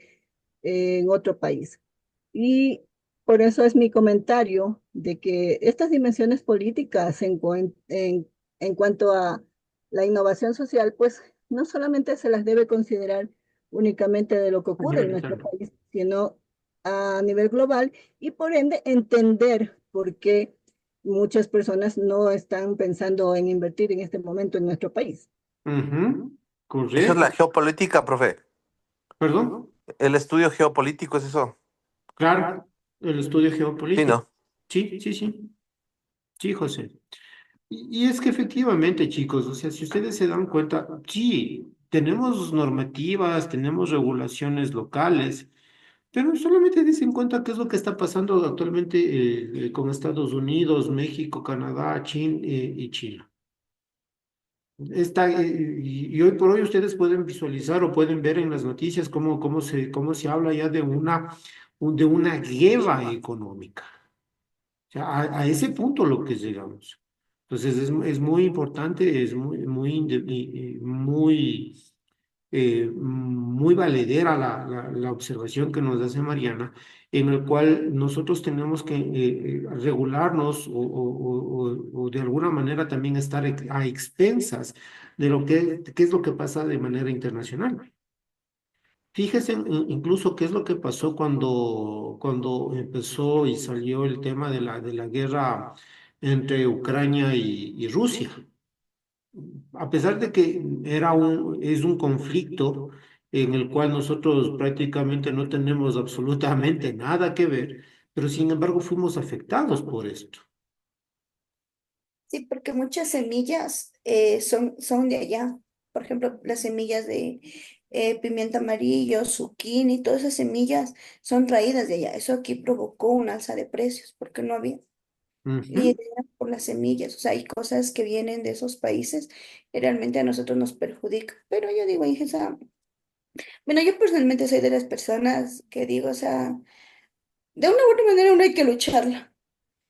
en otro país. Y por eso es mi comentario de que estas dimensiones políticas en cuanto a la innovación social, pues no solamente se las debe considerar únicamente de lo que A ocurre nivel en nuestro interno. país, sino a nivel global y por ende entender por qué muchas personas no están pensando en invertir en este momento en nuestro país. Ujú. Eso es la Correcto. geopolítica, profe. ¿Perdón? El estudio geopolítico es eso. Claro, el estudio Sí, geopolítico. ¿no? Sí, sí, sí. Sí, José. Y es que efectivamente, chicos, o sea, si ustedes se dan cuenta, sí, tenemos normativas, tenemos regulaciones locales, pero solamente dicen cuenta qué es lo que está pasando actualmente con Estados Unidos, México, Canadá, y China. Y hoy por hoy ustedes pueden visualizar o pueden ver en las noticias cómo se habla ya de una guerra económica. O sea, a ese punto lo que llegamos. Entonces es muy importante, es muy valedera la observación que nos hace Mariana, en el cual nosotros tenemos que regularnos o de alguna manera también estar a expensas de qué es lo que pasa de manera internacional. Fíjese incluso qué es lo que pasó cuando empezó y salió el tema de la guerra entre Ucrania y Rusia. a pesar de que es un conflicto en el cual nosotros prácticamente no tenemos absolutamente nada que ver, pero sin embargo fuimos afectados por esto. Sí, porque muchas semillas son de allá. Por ejemplo, las semillas de pimienta amarillo, zucchini, todas esas semillas son traídas de allá. Eso aquí provocó un alza de precios porque no había. Y Ujú. era por las semillas. O sea, hay cosas que vienen de esos países y realmente a nosotros nos perjudican. Pero yo digo, hija, o sea, bueno, yo personalmente soy de las personas que digo, o sea, de una u otra manera uno hay que lucharla.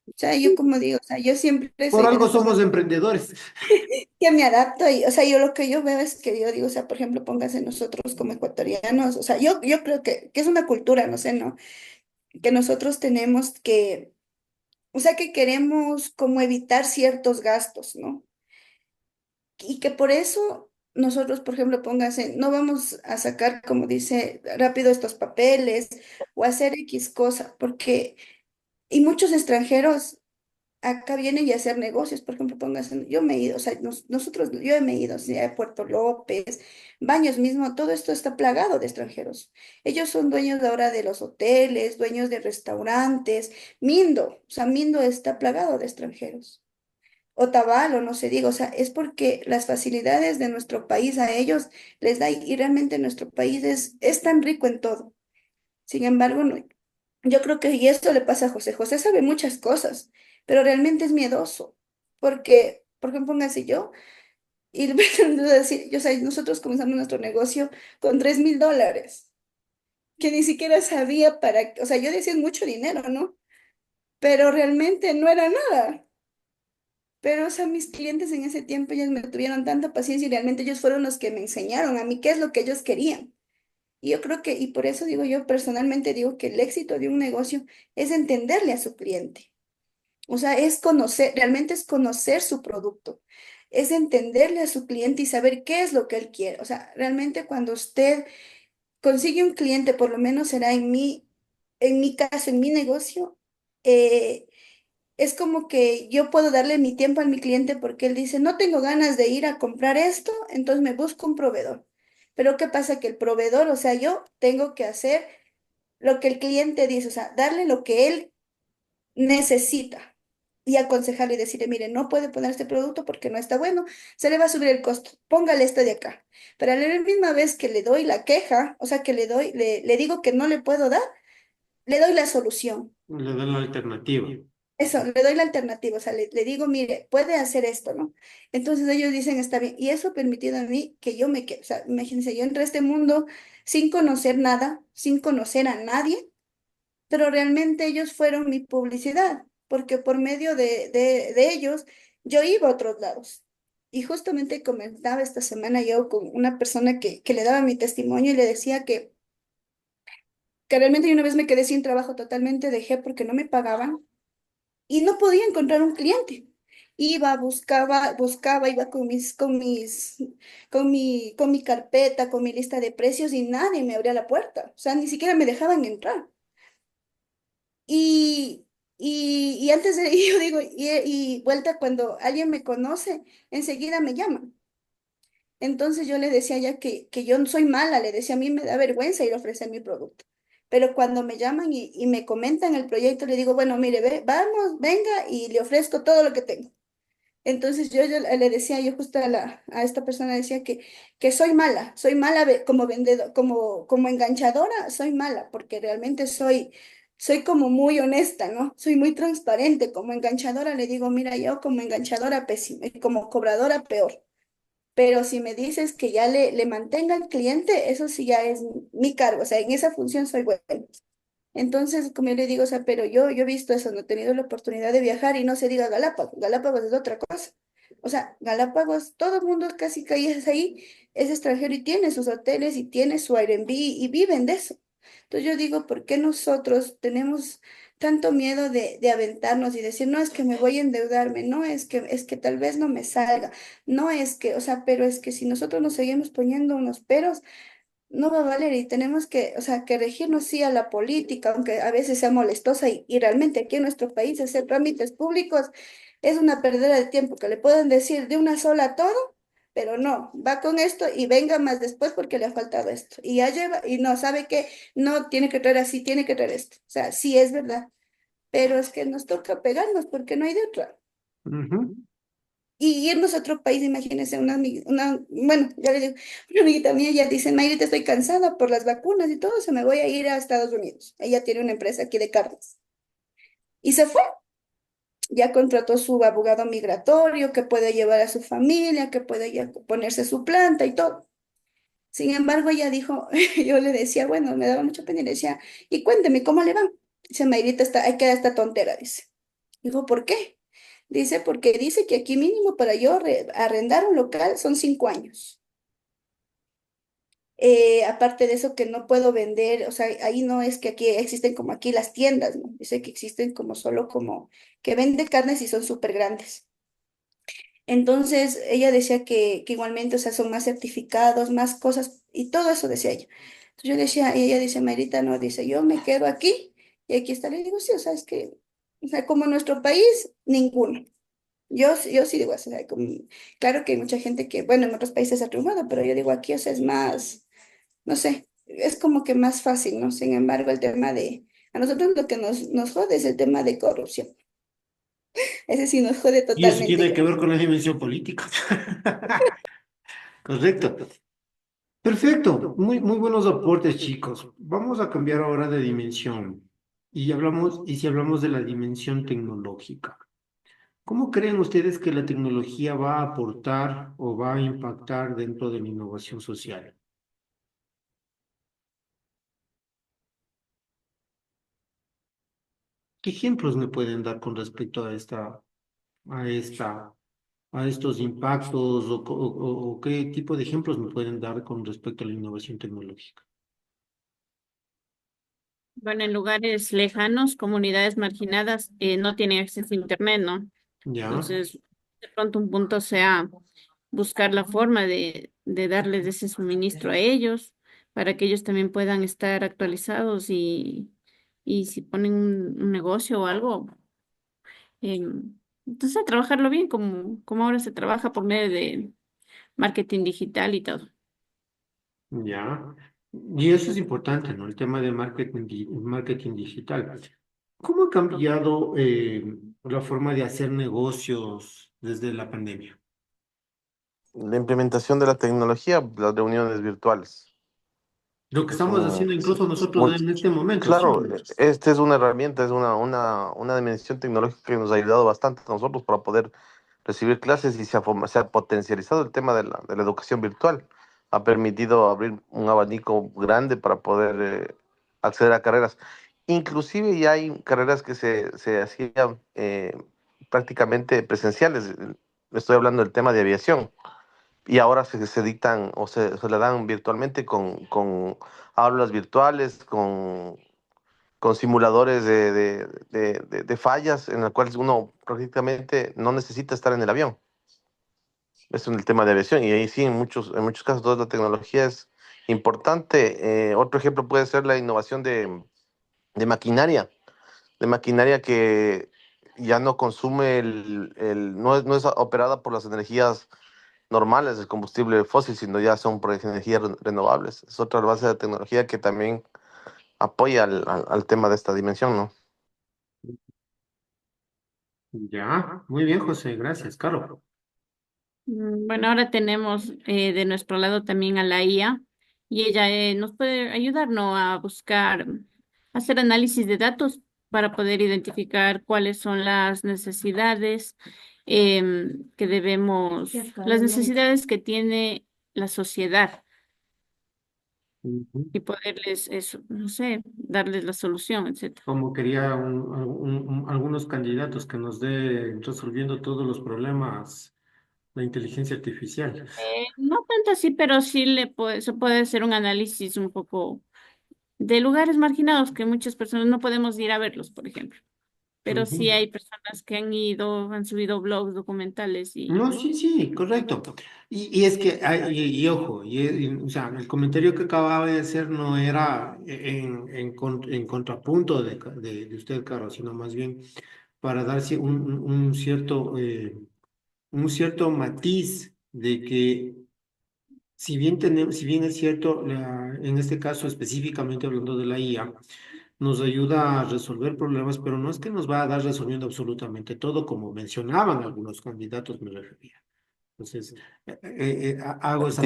O sea, yo como digo, o sea, yo siempre Por soy de algo las somos personas emprendedores. que me adapto y, o sea, yo lo que yo veo es que yo digo, o sea, por ejemplo, póngase nosotros como ecuatorianos, o sea, yo creo que es una cultura, no sé, ¿no? Que nosotros tenemos que, o sea, que queremos como evitar ciertos gastos, ¿no? Y que por eso nosotros, por ejemplo, póngase, no vamos a sacar, como dice, rápido estos papeles o hacer X cosa, porque, y muchos extranjeros acá vienen y a hacer negocios, por ejemplo, póngase, yo me he ido, o sea, nosotros, yo me he ido, o sea, a Puerto López, Baños mismo, todo esto está plagado de extranjeros. Ellos son dueños ahora de los hoteles, dueños de restaurantes, Mindo, o sea, Mindo está plagado de extranjeros. Otavalo, no se diga, o sea, es porque las facilidades de nuestro país a ellos les da y realmente nuestro país es tan rico en todo. Sin embargo, yo creo que y esto le pasa a José. José sabe muchas cosas, pero realmente es miedoso, porque, por ejemplo, póngase yo, y le voy a decir, yo, o sea, nosotros comenzamos nuestro negocio con $3,000, que ni siquiera sabía o sea, yo decía es mucho dinero, ¿no? Pero realmente no era nada. Pero, o sea, mis clientes en ese tiempo, ellos me tuvieron tanta paciencia y realmente ellos fueron los que me enseñaron a mí qué es lo que ellos querían. Y yo creo que, y por eso digo yo personalmente, digo que el éxito de un negocio es entenderle a su cliente. O sea, es conocer, realmente es conocer su producto, es entenderle a su cliente y saber qué es lo que él quiere. O sea, realmente cuando usted consigue un cliente, por lo menos será en mi caso, en mi negocio, eh, es como que yo puedo darle mi tiempo a mi cliente porque él dice, no tengo ganas de ir a comprar esto, entonces me busco un proveedor. Pero ¿qué pasa? Que el proveedor, o sea, yo tengo que hacer lo que el cliente dice, o sea, darle lo que él necesita y aconsejarle y decirle, mire, no puede poner este producto porque no está bueno, se le va a subir el costo, póngale este de acá. Pero a la misma vez que le doy la queja, o sea, que le digo que no le puedo dar, le doy la solución. Le dan la alternativa. Eso, le doy la alternativa, o sea, le digo, mire, puede hacer esto, ¿no? Entonces ellos dicen, está bien, y eso ha permitido a mí que yo me quede, o sea, imagínense, yo entré a este mundo sin conocer nada, sin conocer a nadie, pero realmente ellos fueron mi publicidad, porque por medio de ellos yo iba a otros lados. Y justamente comentaba esta semana yo con una persona que le daba mi testimonio y le decía que realmente yo una vez me quedé sin trabajo totalmente, dejé porque no me pagaban y no podía encontrar un cliente. Iba, buscaba, iba con mi carpeta, con mi lista de precios y nadie me abría la puerta. O sea, ni siquiera me dejaban entrar. Y, y antes de, y yo digo, y vuelta cuando alguien me conoce, enseguida me llaman. Entonces yo le decía ya que yo no soy mala, le decía a mí me da vergüenza ir a ofrecer mi producto. Pero cuando me llaman y me comentan el proyecto, le digo, bueno, mire, vamos, venga y le ofrezco todo lo que tengo. Entonces yo le decía, yo justo a esta persona decía que soy mala como vendedor, como enganchadora, soy mala, porque realmente soy como muy honesta, ¿no? Soy muy transparente. Como enganchadora le digo, mira, yo como enganchadora pésima y como cobradora peor. Pero si me dices que ya le mantenga al cliente, eso sí ya es mi cargo, o sea, en esa función soy buena. Entonces, como yo le digo, o sea, pero yo he visto eso, no he tenido la oportunidad de viajar y no se diga Galápagos, Galápagos es otra cosa. O sea, Galápagos, todo el mundo casi que es ahí, es extranjero y tiene sus hoteles y tiene su Airbnb y viven de eso. Entonces yo digo, ¿por qué nosotros tenemos tanto miedo de aventarnos y decir, no es que me voy a endeudarme, no es que tal vez no me salga, no es que, o sea, pero es que si nosotros nos seguimos poniendo unos peros, no va a valer y tenemos que, o sea, que regirnos sí a la política, aunque a veces sea molestosa y realmente aquí en nuestro país hacer trámites públicos es una perdera de tiempo, que le pueden decir de una sola todo pero no, va con esto y venga más después porque le ha faltado esto. Y ya lleva, y no, sabe que no tiene que traer así, tiene que traer esto. O sea, sí es verdad, pero es que nos toca pegarnos porque no hay de otra. Ujú. Y irnos a otro país, imagínense, bueno, ya le digo, una amiguita mía ya dice, Mayrita, estoy cansada por las vacunas y todo, se me voy a ir a Estados Unidos. Ella tiene una empresa aquí de carnes. Y se fue, ya contrató su abogado migratorio que puede llevar a su familia, que puede ya ponerse su planta y todo. Sin embargo, ella dijo, yo le decía, bueno, me daba mucha pena y le decía, y cuénteme, ¿cómo le va? Dice, Mayrita, hay que dar esta tontera, dice. Digo, ¿por qué? Dice, porque dice que aquí mínimo para yo arrendar un local son 5 años. Aparte de eso que no puedo vender, o sea, ahí no es que aquí existen como aquí las tiendas, ¿no? Dice que existen como solo como que venden carnes y son súper grandes. Entonces, ella decía que igualmente, o sea, son más certificados, más cosas, y todo eso decía ella. Entonces yo decía, y ella dice, Marita, no, dice, yo me quedo aquí, y aquí está. Le digo, sí, o sea, es que, o sea, como nuestro país, ninguno. Yo sí digo, o sea, claro que hay mucha gente que, bueno, en otros países ha triunfado, pero yo digo, aquí, o sea, es más, no sé, es como que más fácil, ¿no? Sin embargo, el tema a nosotros lo que nos jode es el tema de corrupción. Ese sí nos jode Y eso totalmente. tiene que ver con la dimensión política. Correcto. Perfecto. Muy buenos aportes, chicos. Vamos a cambiar ahora de dimensión. Y si hablamos de la dimensión tecnológica. ¿Cómo creen ustedes que la tecnología va a aportar o va a impactar dentro de la innovación social? ¿Qué ejemplos me pueden dar con respecto a esta, a estos impactos o qué tipo de ejemplos me pueden dar con respecto a la innovación tecnológica? Bueno, en lugares lejanos, comunidades marginadas no tienen acceso a Internet, ¿no? ¿Ya? Entonces, de pronto un punto sea buscar la forma de darles ese suministro a ellos para que ellos también puedan estar actualizados y si ponen un negocio o algo, entonces a trabajarlo bien como ahora se trabaja por medio de marketing digital y todo. ¿Ya? Y eso es importante, ¿no? El tema de marketing, marketing digital. ¿Cómo ha cambiado la forma de hacer negocios desde la pandemia? La implementación de la tecnología, las reuniones virtuales. Lo que Es estamos un, haciendo incluso nosotros un- en este momento, ¿sí? claro, esta es una herramienta, es una dimensión tecnológica que nos ha ayudado bastante a nosotros para poder recibir clases y se ha potencializado el tema de la educación virtual. Ha permitido abrir un abanico grande para poder acceder a carreras. Inclusive ya hay carreras que se hacían prácticamente presenciales. Estoy hablando del tema de aviación y ahora se dictan o se le dan virtualmente con aulas virtuales, con simuladores de fallas en las cuales uno prácticamente no necesita estar en el avión. Eso en el tema de aviación y ahí sí, en muchos casos toda la tecnología es importante. Otro ejemplo puede ser la innovación de maquinaria, que ya no consume no es operada por las energías normales del combustible fósil, sino ya son por energías renovables. Es otra base de tecnología que también apoya al tema de esta dimensión, ¿no? Ya, muy bien, José, gracias, Caro. Bueno, ahora tenemos de nuestro lado también a la IA y ella nos puede ayudarnos a buscar, hacer análisis de datos para poder identificar cuáles son las necesidades que debemos, las necesidades que tiene la sociedad Ujú. y poderles, eso, no sé, darles la solución, etcétera. Como quería algunos candidatos que nos dé resolviendo todos los problemas la inteligencia artificial. No tanto así, pero sí se puede hacer un análisis un poco de lugares marginados que muchas personas no podemos ir a verlos, por ejemplo. Pero sí Ujú. hay personas que han ido, han subido blogs documentales y No, sí, sí, correcto. Y es que, y ojo, o sea, el comentario que acababa de hacer no era en contrapunto de usted, Caro, sino más bien para darse un cierto matiz de que si bien tenemos, si bien es cierto, en este caso específicamente hablando de la IA, nos ayuda a resolver problemas, pero no es que nos va a dar resolviendo absolutamente todo, como mencionaban algunos candidatos, me refería. Entonces, hago esa...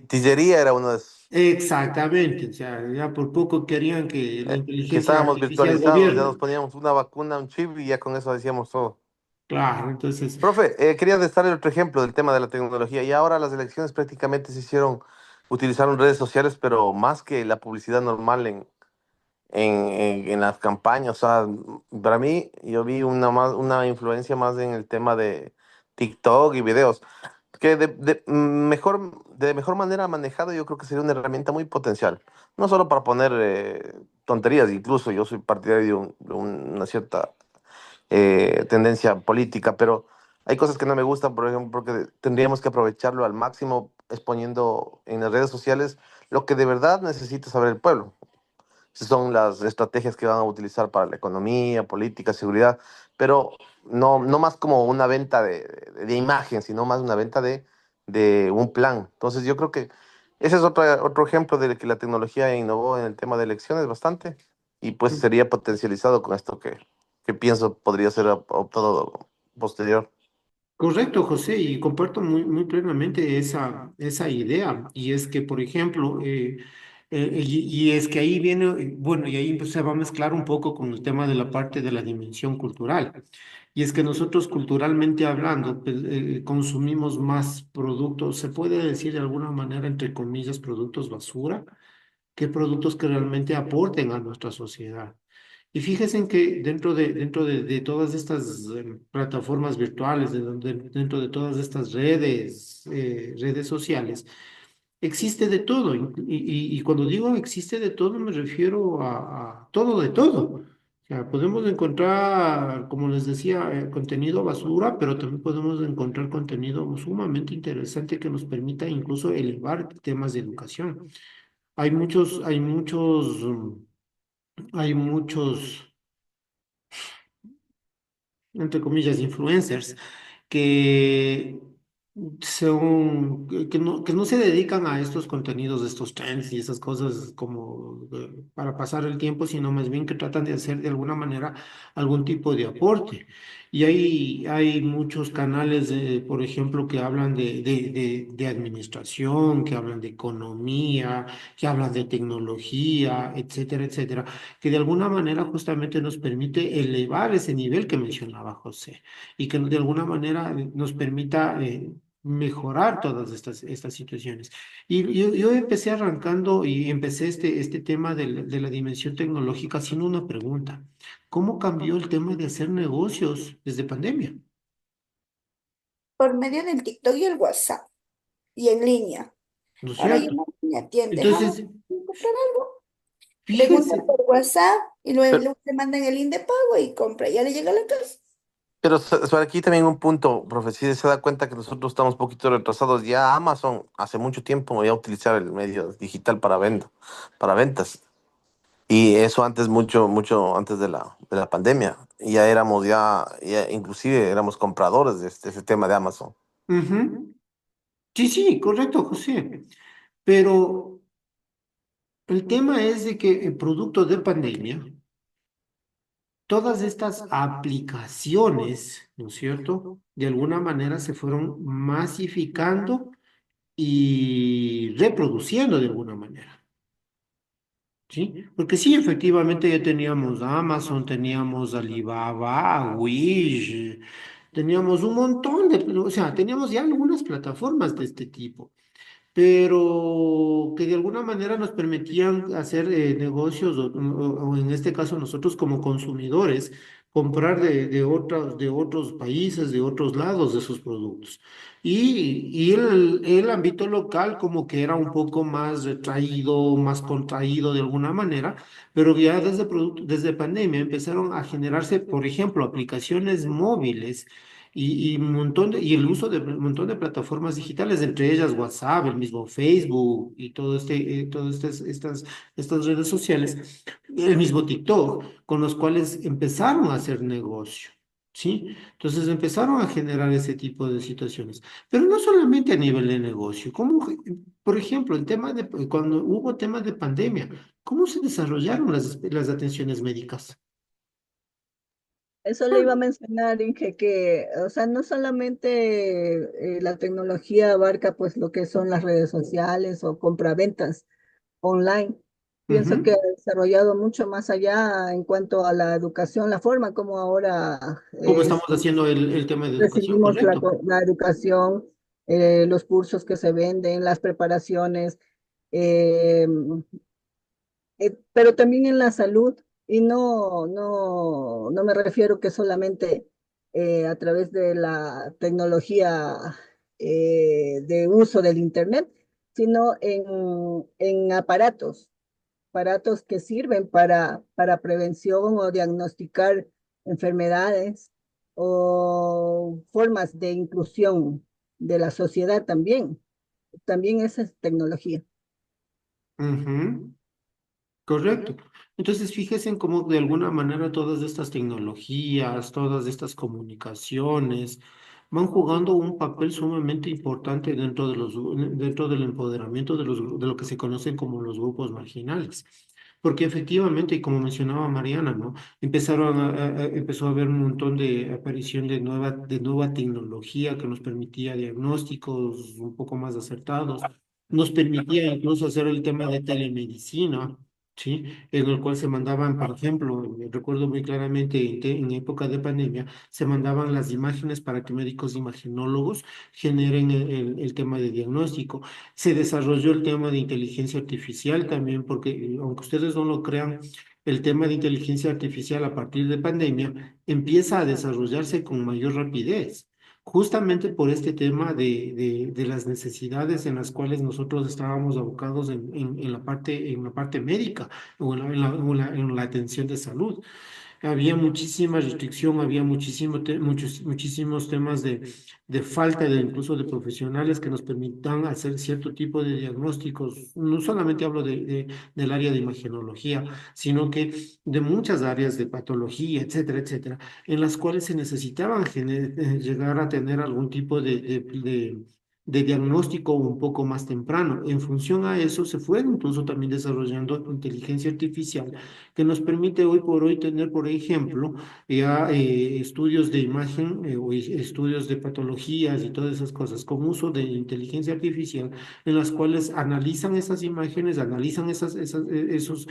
Tillería era uno de esos. Exactamente, o sea, ya por poco querían que la Que inteligencia estábamos artificial virtualizados, ya nos gobierne. poníamos una vacuna, un chip y ya con eso decíamos todo. Claro, entonces, Profe, quería darle otro ejemplo del tema de la tecnología. Y ahora las elecciones prácticamente se hicieron, utilizaron redes sociales, pero más que la publicidad normal en las campañas. O sea, para mí, yo vi una influencia más en el tema de TikTok y videos, que de mejor manera manejado yo creo que sería una herramienta muy potencial. No solo para poner tonterías, incluso yo soy partidario de una cierta tendencia política, pero hay cosas que no me gustan, por ejemplo, porque tendríamos que aprovecharlo al máximo exponiendo en las redes sociales lo que de verdad necesita saber el pueblo. Si son las estrategias que van a utilizar para la economía, política, seguridad, pero no más como una venta de imagen, sino más una venta de un plan. Entonces yo creo que ese es otro ejemplo de que la tecnología innovó en el tema de elecciones bastante y pues sería potencializado con esto que pienso podría ser optado posterior. correcto, José, y comparto muy plenamente esa idea. Y es que, por ejemplo, y es que ahí viene, bueno, y ahí pues, se va a mezclar un poco con el tema de la parte de la dimensión cultural. Y es que nosotros culturalmente hablando, pues, consumimos más productos, se puede decir de alguna manera, entre comillas, productos basura, que productos que realmente aporten a nuestra sociedad. Y fíjense en que dentro de todas estas plataformas virtuales, dentro de todas estas redes sociales, existe de todo. Y cuando digo existe de todo, me refiero a todo de todo. O sea, podemos encontrar, como les decía, contenido basura, pero también podemos encontrar contenido sumamente interesante que nos permita incluso elevar temas de educación. Hay muchos, entre comillas, influencers que que no se dedican a estos contenidos, estos trends y esas cosas como para pasar el tiempo, sino más bien que tratan de hacer de alguna manera algún tipo de aporte. Y hay muchos canales, por ejemplo, que hablan de administración, que hablan de economía, que hablan de tecnología, etcétera, etcétera, que de alguna manera justamente nos permite elevar ese nivel que mencionaba José y que de alguna manera nos permita mejorar todas estas situaciones. Y yo empecé arrancando y empecé este tema de la dimensión tecnológica haciendo una pregunta. ¿Cómo cambió el tema de hacer negocios desde pandemia? Por medio del TikTok y el WhatsApp y en línea. ¿No es Ahora ya cierto? no me atiendes. Ah, Entonces, ¿quiero comprar algo? Pregunta fíjese, por WhatsApp y luego, Pero, luego te mandan el link de pago y compra. Ya le llega a la casa. pero aquí también un punto, profe, si se da cuenta que nosotros estamos un poquito retrasados. Ya Amazon hace mucho tiempo ya utilizar el medio digital para ventas. Y eso antes, mucho antes de la pandemia. Ya éramos ya inclusive éramos compradores de este tema de Amazon. ujú. Sí, sí, correcto, José. Pero el tema es de que en producto de pandemia, todas estas aplicaciones, ¿no es cierto? De alguna manera se fueron masificando y reproduciendo de alguna manera, ¿sí? Porque sí, efectivamente ya teníamos Amazon, teníamos Alibaba, Wish, teníamos un montón o sea, teníamos ya algunas plataformas de este tipo, pero que de alguna manera nos permitían hacer negocios o en este caso nosotros como consumidores comprar de otros países, de otros lados de sus productos. Y el ámbito local como que era un poco más retraído, más contraído de alguna manera, pero ya desde pandemia empezaron a generarse, por ejemplo, aplicaciones móviles y el uso de un montón de plataformas digitales, entre ellas WhatsApp, el mismo Facebook y todas estas redes sociales, el mismo TikTok, con los cuales empezaron a hacer negocio, ¿sí? Entonces empezaron a generar ese tipo de situaciones, pero no solamente a nivel de negocio, por ejemplo, el tema de cuando hubo temas de pandemia, ¿cómo se desarrollaron las atenciones médicas? Eso le iba a mencionar, Inge, que, o sea, no solamente la tecnología abarca pues lo que son las redes sociales o compraventas online. Pienso que ha Ujú. desarrollado mucho más allá en cuanto a la educación, la forma como ahora ¿Cómo estamos haciendo el tema de educación? recibimos Correcto. la educación, los cursos que se venden, las preparaciones, eh, pero también en la salud. Y no me refiero que solamente a través de la tecnología de uso del Internet, sino en aparatos que sirven para prevención o diagnosticar enfermedades o formas de inclusión de la sociedad también. También esa es tecnología. Ujú. Correcto. Entonces, fíjense en cómo de alguna manera todas estas tecnologías, todas estas comunicaciones van jugando un papel sumamente importante dentro del empoderamiento de lo que se conocen como los grupos marginales. Porque efectivamente, y como mencionaba Mariana, ¿no? Empezó a haber un montón de aparición de nueva tecnología que nos permitía diagnósticos un poco más acertados, nos permitía incluso hacer el tema de telemedicina. ¿Sí? En el cual se mandaban, por ejemplo, recuerdo muy claramente en época de pandemia, se mandaban las imágenes para que médicos imagenólogos generen el tema de diagnóstico. Se desarrolló el tema de inteligencia artificial también, porque aunque ustedes no lo crean, el tema de inteligencia artificial a partir de pandemia empieza a desarrollarse con mayor rapidez. Justamente por este tema de las necesidades en las cuales nosotros estábamos abocados en la parte médica o en la atención de salud. Había muchísima restricción, había muchísimos temas de falta incluso de profesionales que nos permitan hacer cierto tipo de diagnósticos. No solamente hablo del área de imagenología, sino que de muchas áreas de patología, etcétera, etcétera, en las cuales se necesitaban llegar a tener algún tipo de diagnóstico un poco más temprano. En función a eso, se fue incluso también desarrollando inteligencia artificial que nos permite hoy por hoy tener, por ejemplo, ya estudios de imagen estudios de patologías y todas esas cosas con uso de inteligencia artificial en las cuales analizan esas imágenes, analizan esos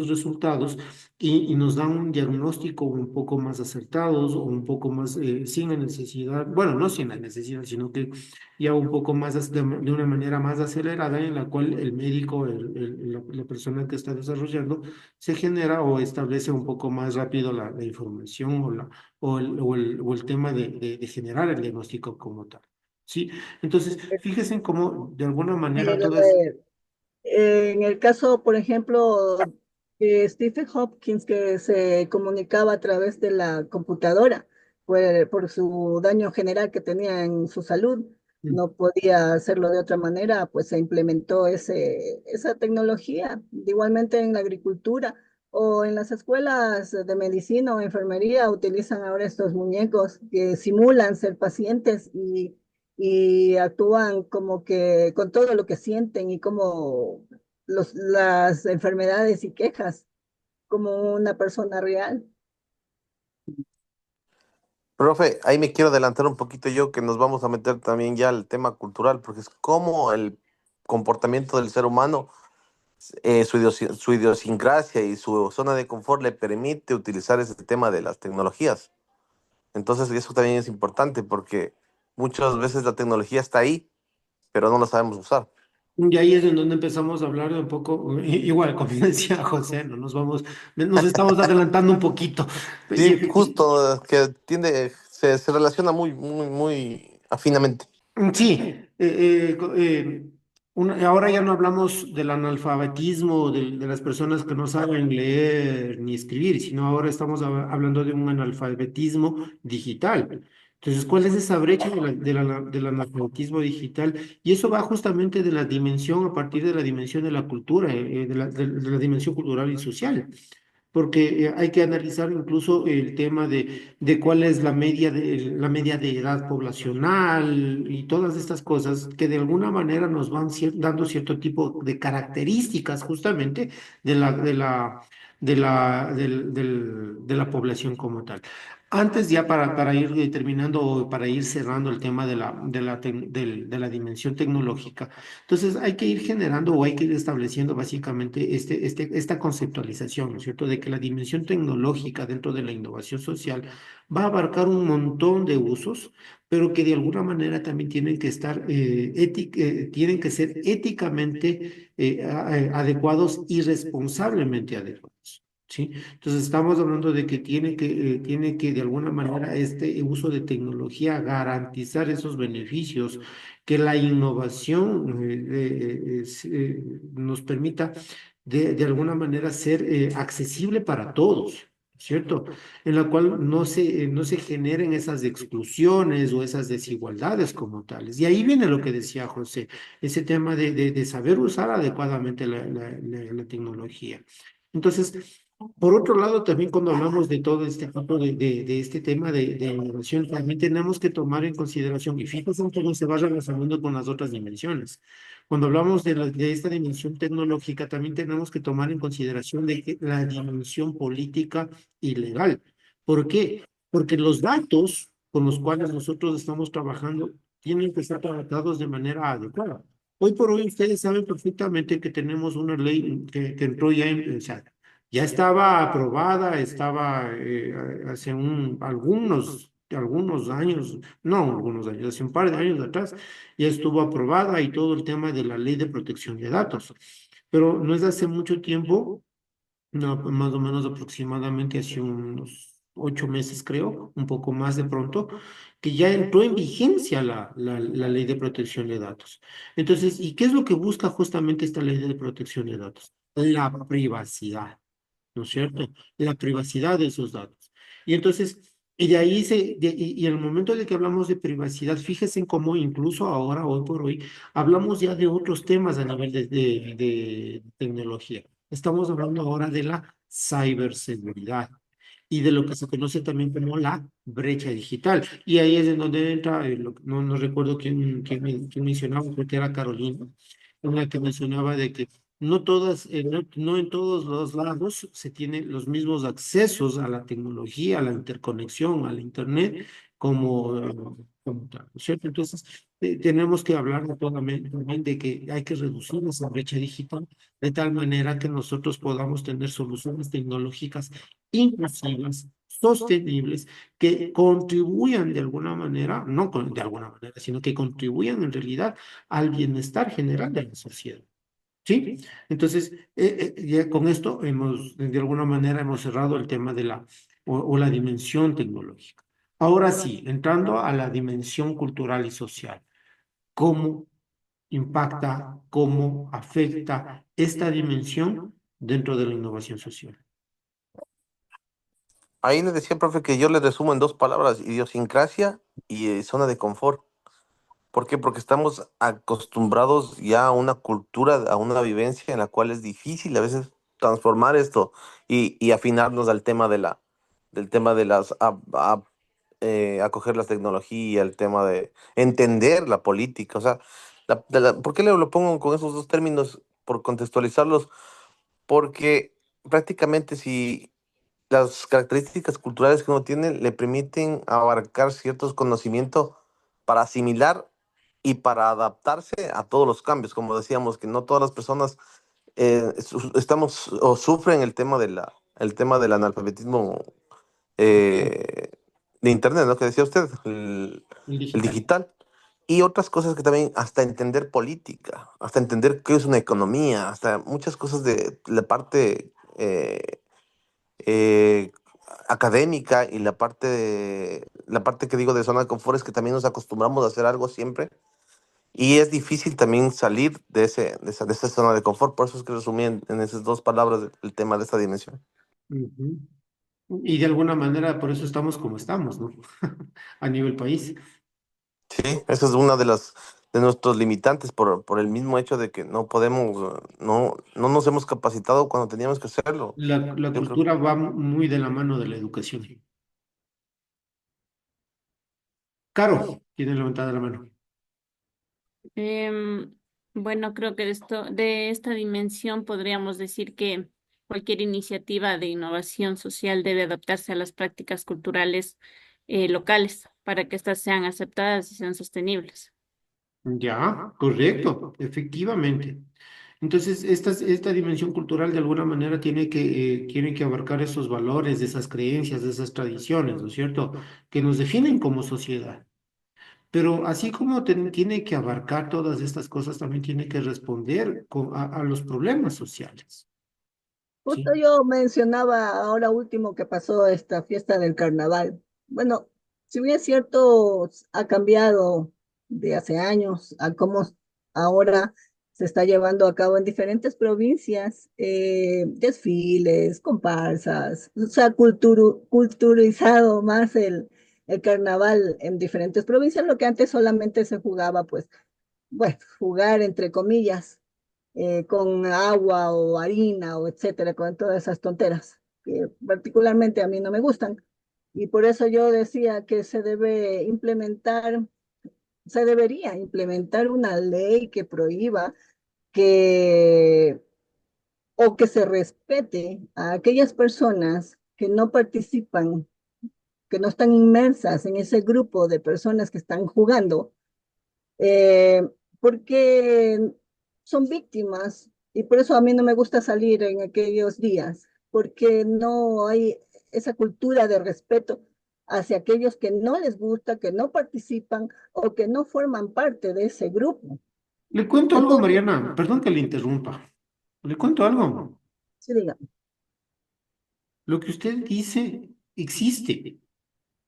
resultados y nos dan un diagnóstico un poco más acertados o un poco más sin la necesidad, bueno, no sin la necesidad, sino que ya un poco más de una manera más acelerada en la cual el médico, la persona que está desarrollando, se genera o establece un poco más rápido la información o el tema de generar el diagnóstico como tal. ¿Sí? Entonces, fíjense en cómo de alguna manera Pero, todas... en el caso, por ejemplo, de Stephen Hopkins, que se comunicaba a través de la computadora, por su daño general que tenía en su salud, no podía hacerlo de otra manera, pues se implementó esa tecnología. Igualmente en la agricultura o en las escuelas de medicina o enfermería utilizan ahora estos muñecos que simulan ser pacientes y actúan como que con todo lo que sienten y como las enfermedades y quejas como una persona real. Profe, ahí me quiero adelantar un poquito yo, que nos vamos a meter también ya al tema cultural, porque es como el comportamiento del ser humano, su idiosincrasia y su zona de confort le permite utilizar ese tema de las tecnologías. Entonces, eso también es importante porque muchas veces la tecnología está ahí, pero no la sabemos usar. Y ahí es en donde empezamos a hablar de un poco, igual, como decía José, no nos estamos adelantando un poquito. Sí, Y, justo que se relaciona muy, muy, muy afinamente. Sí, ahora ya no hablamos del analfabetismo de las personas que no saben leer ni escribir, sino ahora estamos hablando de un analfabetismo digital. Entonces, ¿cuál es esa brecha del analfabetismo digital? Y eso va justamente de la dimensión, a partir de la dimensión de la cultura, de la dimensión cultural y social. porque hay que analizar incluso el tema de cuál es la media de edad poblacional y todas estas cosas que de alguna manera nos van dando cierto tipo de características justamente de de la población como tal. Antes ya para ir terminando o para ir cerrando el tema de la dimensión tecnológica, entonces hay que ir generando o hay que ir estableciendo básicamente esta conceptualización, ¿no es cierto?, de que la dimensión tecnológica dentro de la innovación social va a abarcar un montón de usos, pero que de alguna manera también tienen que estar, tienen que ser éticamente adecuados y responsablemente adecuados. ¿Sí? Entonces estamos hablando de que tiene que de alguna manera este uso de tecnología garantizar esos beneficios, que la innovación nos permita de alguna manera ser accesible para todos, ¿cierto? En la cual no se generen esas exclusiones o esas desigualdades como tales. Y ahí viene lo que decía José, ese tema de saber usar adecuadamente la tecnología. Entonces, por otro lado, también cuando hablamos de todo este tipo de este tema de innovación, también tenemos que tomar en consideración, y fíjense cómo se va relacionando con las otras dimensiones. Cuando hablamos de esta dimensión tecnológica, también tenemos que tomar en consideración la dimensión política y legal. ¿Por qué? Porque los datos con los cuales nosotros estamos trabajando tienen que ser tratados de manera adecuada. Hoy por hoy ustedes saben perfectamente que tenemos una ley que entró ya o sea, ya estaba aprobada, estaba hace algunos años, no algunos años, hace un par de años atrás, ya estuvo aprobada y todo el tema de la ley de protección de datos. Pero no es hace mucho tiempo, no, más o menos aproximadamente hace unos 8 meses, creo, un poco más de pronto, que ya entró en vigencia la ley de protección de datos. Entonces, ¿y qué es lo que busca justamente esta ley de protección de datos? La privacidad, ¿no es cierto? La privacidad de esos datos. Y entonces, y de ahí y en el momento de que hablamos de privacidad, fíjense en cómo incluso ahora, hoy por hoy, hablamos ya de otros temas a nivel de tecnología. Estamos hablando ahora de la ciberseguridad y de lo que se conoce también como la brecha digital. Y ahí es en donde entra, no recuerdo quién mencionaba, creo que era Carolina, una que mencionaba de que no en todos los lados se tienen los mismos accesos a la tecnología, a la interconexión, al Internet, como tal, ¿no es cierto? Entonces, tenemos que hablar también de que hay que reducir esa brecha digital de tal manera que nosotros podamos tener soluciones tecnológicas inclusivas, sostenibles, que contribuyan de alguna manera, de alguna manera, sino que contribuyan en realidad al bienestar general de la sociedad. ¿Sí? Entonces, ya con esto de alguna manera, hemos cerrado el tema de o la dimensión tecnológica. Ahora sí, entrando a la dimensión cultural y social, ¿cómo impacta, cómo afecta esta dimensión dentro de la innovación social? Ahí le decía, profe, que yo le resumo en dos palabras: idiosincrasia y zona de confort. ¿Por qué? Porque estamos acostumbrados ya a una cultura, a una vivencia en la cual es difícil a veces transformar esto y afinarnos al tema del tema de acoger las tecnologías, el tema de entender la política. O sea, ¿por qué lo pongo con esos dos términos? Por contextualizarlos, porque prácticamente si las características culturales que uno tiene le permiten abarcar ciertos conocimientos para asimilar y para adaptarse a todos los cambios. Como decíamos, que no todas las personas estamos o sufren el tema del analfabetismo eh, de Internet, ¿no? Que decía usted, El el digital. digital. Y otras cosas que también, hasta entender política, hasta entender qué es una economía, hasta muchas cosas de la parte eh, académica y la parte que digo de zona de confort es que también nos acostumbramos a hacer algo siempre y es difícil también salir de esa zona de confort. Por eso es que resumí en esas dos palabras el tema de esta dimensión. Ujú. Y de alguna manera por eso estamos como estamos, ¿no? A nivel país. Sí, esa es una de nuestros limitantes por el mismo hecho de que no podemos, no nos hemos capacitado cuando teníamos que hacerlo. La Yo creo. cultura va muy de la mano de la educación. Caro, tiene levantada la mano. Em, bueno, creo que de esta dimensión podríamos decir que cualquier iniciativa de innovación social debe adaptarse a las prácticas culturales locales para que éstas sean aceptadas y sean sostenibles. Ya, correcto, efectivamente. Entonces, esta dimensión cultural de alguna manera tiene que abarcar esos valores, esas creencias, esas tradiciones, ¿no es cierto? Que nos definen como sociedad. Pero así como tiene que abarcar todas estas cosas, también tiene que responder a los problemas sociales. Justo ¿Sí? yo mencionaba ahora último que pasó esta fiesta del carnaval. Bueno, si bien es cierto, ha cambiado de hace años a cómo ahora se está llevando a cabo en diferentes provincias, desfiles, comparsas, se ha culturizado más el carnaval en diferentes provincias, lo que antes solamente se jugaba, pues, bueno, jugar entre comillas con agua o harina o etcétera, con todas esas tonteras que particularmente a mí no me gustan. Y por eso yo decía que se debería implementar una ley que prohíba que o que se respete a aquellas personas que no participan, que no están inmersas en ese grupo de personas que están jugando eh, porque son víctimas y por eso a mí no me gusta salir en aquellos días, porque no hay esa cultura de respeto hacia aquellos que no les gusta, que no participan o que no forman parte de ese grupo. Le cuento algo, Entonces, Mariana, perdón que le interrumpa. Le cuento algo. sí, diga, Lo que usted dice existe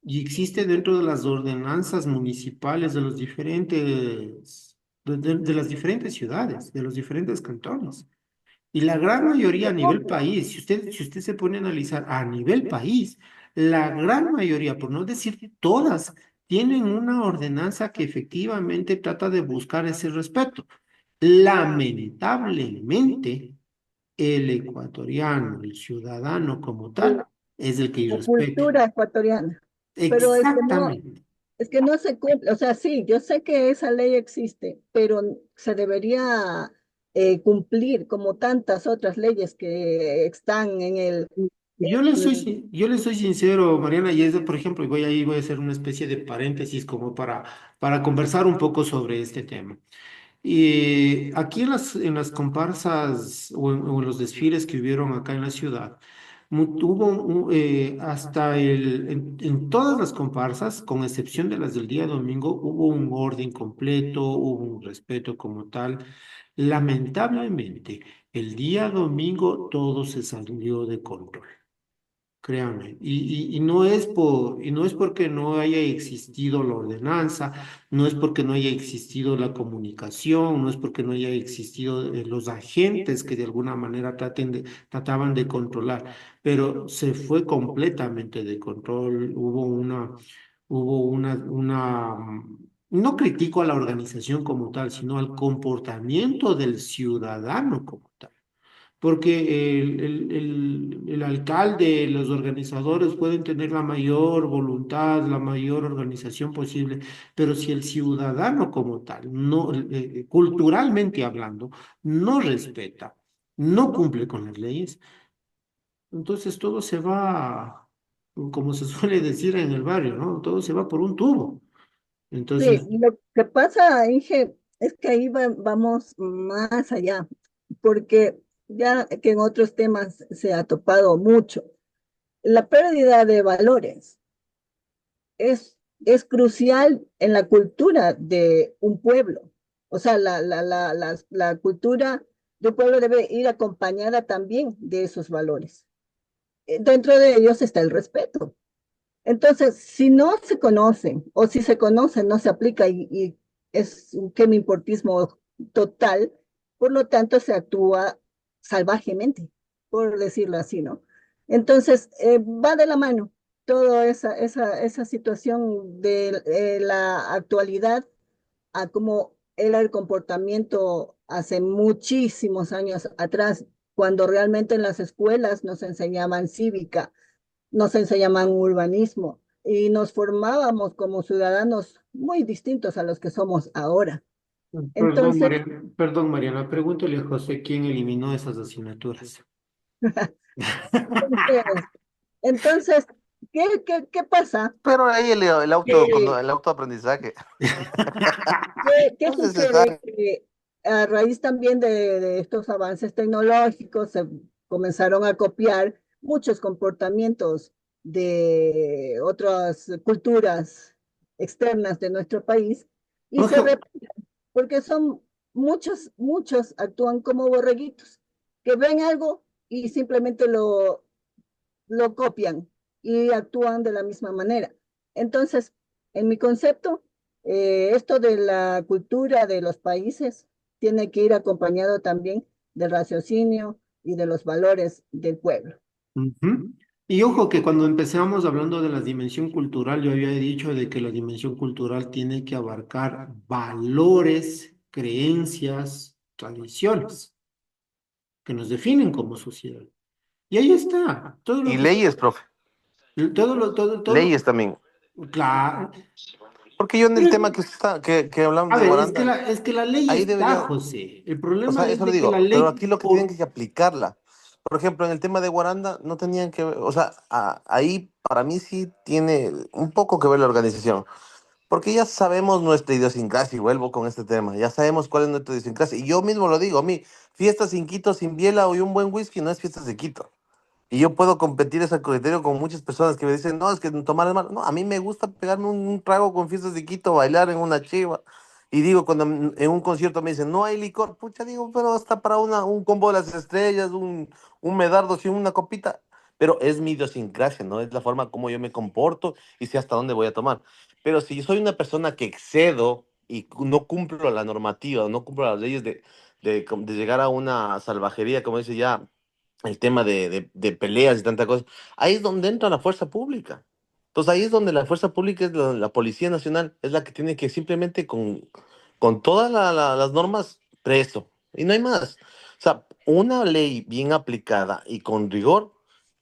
y existe dentro de las ordenanzas municipales de los diferentes, de las diferentes ciudades, de los diferentes cantones. Y la gran mayoría a yo nivel copio. país, si usted se pone a analizar a nivel país, la gran mayoría, por no decir todas, tienen una ordenanza que efectivamente trata de buscar ese respeto. Lamentablemente, el ecuatoriano, el ciudadano como tal, es el que La irrespeta. cultura ecuatoriana, pero Exactamente. es que no se cumple, o sea, sí, yo sé que esa ley existe, pero se debería cumplir como tantas otras leyes que están en Yo le soy sincero, Mariana, y es de, por ejemplo, y voy a hacer una especie de paréntesis como para conversar un poco sobre este tema. Y aquí en las comparsas o en los desfiles que hubieron acá en la ciudad, tuvo hasta en todas las comparsas, con excepción de las del día domingo, hubo un orden completo, hubo un respeto como tal. Lamentablemente, el día domingo todo se salió de control. Créame, y no es porque no haya existido la ordenanza, no es porque no haya existido la comunicación, no es porque no haya existido los agentes que de alguna manera trataban de controlar, pero se fue completamente de control, no critico a la organización como tal, sino al comportamiento del ciudadano como tal. Porque el alcalde, los organizadores pueden tener la mayor voluntad, la mayor organización posible, pero si el ciudadano como tal, no, culturalmente hablando, no respeta, no cumple con las leyes, entonces todo se va, como se suele decir en el barrio, ¿no? Todo se va por un tubo. sí, Entonces, lo que pasa, Inge, es que ahí vamos más allá, porque ya que en otros temas se ha topado mucho, la pérdida de valores es crucial en la cultura de un pueblo. O sea, la cultura de un pueblo debe ir acompañada también de esos valores. Dentro de ellos está el respeto. Entonces, si no se conocen o si se conocen, no se aplica y es un importismo total, por lo tanto se actúa salvajemente, por decirlo así, ¿no? Entonces, va de la mano toda esa situación de la actualidad a cómo era el comportamiento hace muchísimos años atrás, cuando realmente en las escuelas nos enseñaban cívica, nos enseñaban urbanismo y nos formábamos como ciudadanos muy distintos a los que somos ahora. Entonces, Perdón, Mariana, pregúntale a José quién eliminó esas asignaturas. entonces, entonces, ¿qué pasa? Pero ahí Que el autoaprendizaje ¿Qué es sucede? necesario. Que a raíz también de estos avances tecnológicos se comenzaron a copiar muchos comportamientos de otras culturas externas de nuestro país y se Ojo, repiten, porque son muchos actúan como borreguitos, que ven algo y simplemente lo copian y actúan de la misma manera. Entonces, en mi concepto, esto de la cultura de los países tiene que ir acompañado también del raciocinio y de los valores del pueblo. ujú. Y ojo que cuando empezamos hablando de la dimensión cultural, yo había dicho de que la dimensión cultural tiene que abarcar valores, creencias, tradiciones que nos definen como sociedad. Y ahí está, todo lo Y que está, leyes, profe, todo, leyes también. claro. Porque yo en el Pero, tema que hablamos a de ver, Guaranda, es que la ley ahí está, debería, José. El o problema sea, es eso le de que la digo, pero ley, aquí lo que tienen que aplicarla. Por ejemplo, en el tema de Guaranda no tenían que ver, o sea, ahí para mí sí tiene un poco que ver la organización. Porque ya sabemos nuestra idiosincrasia, y vuelvo con este tema, ya sabemos cuál es nuestra idiosincrasia. Y yo mismo lo digo, a mí, fiesta sin Quito, sin biela y un buen whisky no es fiesta de Quito. Y yo puedo competir ese criterio con muchas personas que me dicen, no, es que tomar es malo. No, a mí me gusta pegarme un trago con fiestas de Quito, bailar en una chiva. Y digo, cuando en un concierto me dicen, no hay licor, pucha, digo, pero está para un combo de las estrellas, un medardo, sí, una copita. Pero es mi idiosincrasia, ¿no? Es la forma como yo me comporto y sé hasta dónde voy a tomar. Pero si yo soy una persona que excedo y no cumplo la normativa, no cumplo las leyes de llegar a una salvajería, como dice ya el tema de peleas y tanta cosa, ahí es donde entra la fuerza pública. Entonces ahí es donde la fuerza pública es la Policía Nacional, es la que tiene que simplemente con todas las normas preso. Y no hay más. O sea, una ley bien aplicada y con rigor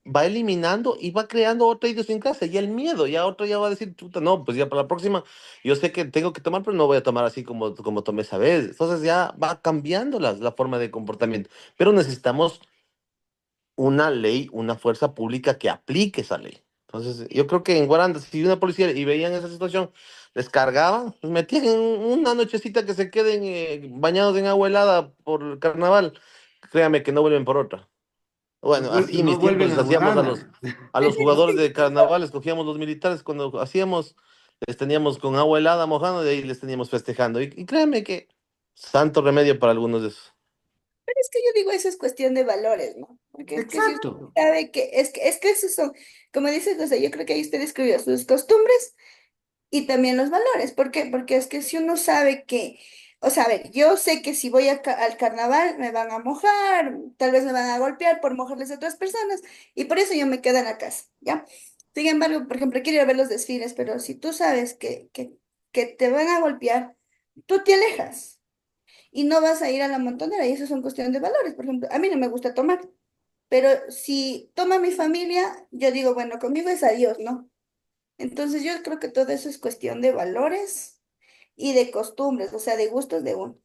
va eliminando y va creando otra idiosincrasia. Y el miedo, ya otro ya va a decir, chuta, no, pues ya para la próxima, yo sé que tengo que tomar, pero no voy a tomar así como tomé esa vez. Entonces ya va cambiando la forma de comportamiento. Pero necesitamos una ley, una fuerza pública que aplique esa ley. Entonces, yo creo que en Guaranda, si una policía y veían esa situación, les cargaban, los metían en una nochecita que se queden bañados en agua helada por el carnaval. Créame que no vuelven por otra. Bueno, así en no mis tiempos vuelven les a hacíamos Guaranda. a los jugadores de carnaval, les cogíamos los militares cuando hacíamos, les teníamos con agua helada mojando y ahí les teníamos festejando. Y créeme que santo remedio para algunos de esos. Pero es que yo digo, eso es cuestión de valores, ¿no? Porque es que si usted Exacto. sabe que esos son, como dice José, yo creo que ahí usted describió sus costumbres y también los valores. ¿Por qué? Porque es que si uno sabe que, o sea, a ver, yo sé que si voy al carnaval me van a mojar, tal vez me van a golpear por mojarles a otras personas, y por eso yo me quedo en la casa, ¿ya? Sin embargo, por ejemplo, quiero ir a ver los desfiles, pero si tú sabes que te van a golpear, tú te alejas y no vas a ir a la montonera, y eso son cuestiones de valores. Por ejemplo, a mí no me gusta tomar, pero si toma mi familia, yo digo, bueno, conmigo es adiós, ¿no? Entonces yo creo que todo eso es cuestión de valores y de costumbres, o sea, de gustos de uno.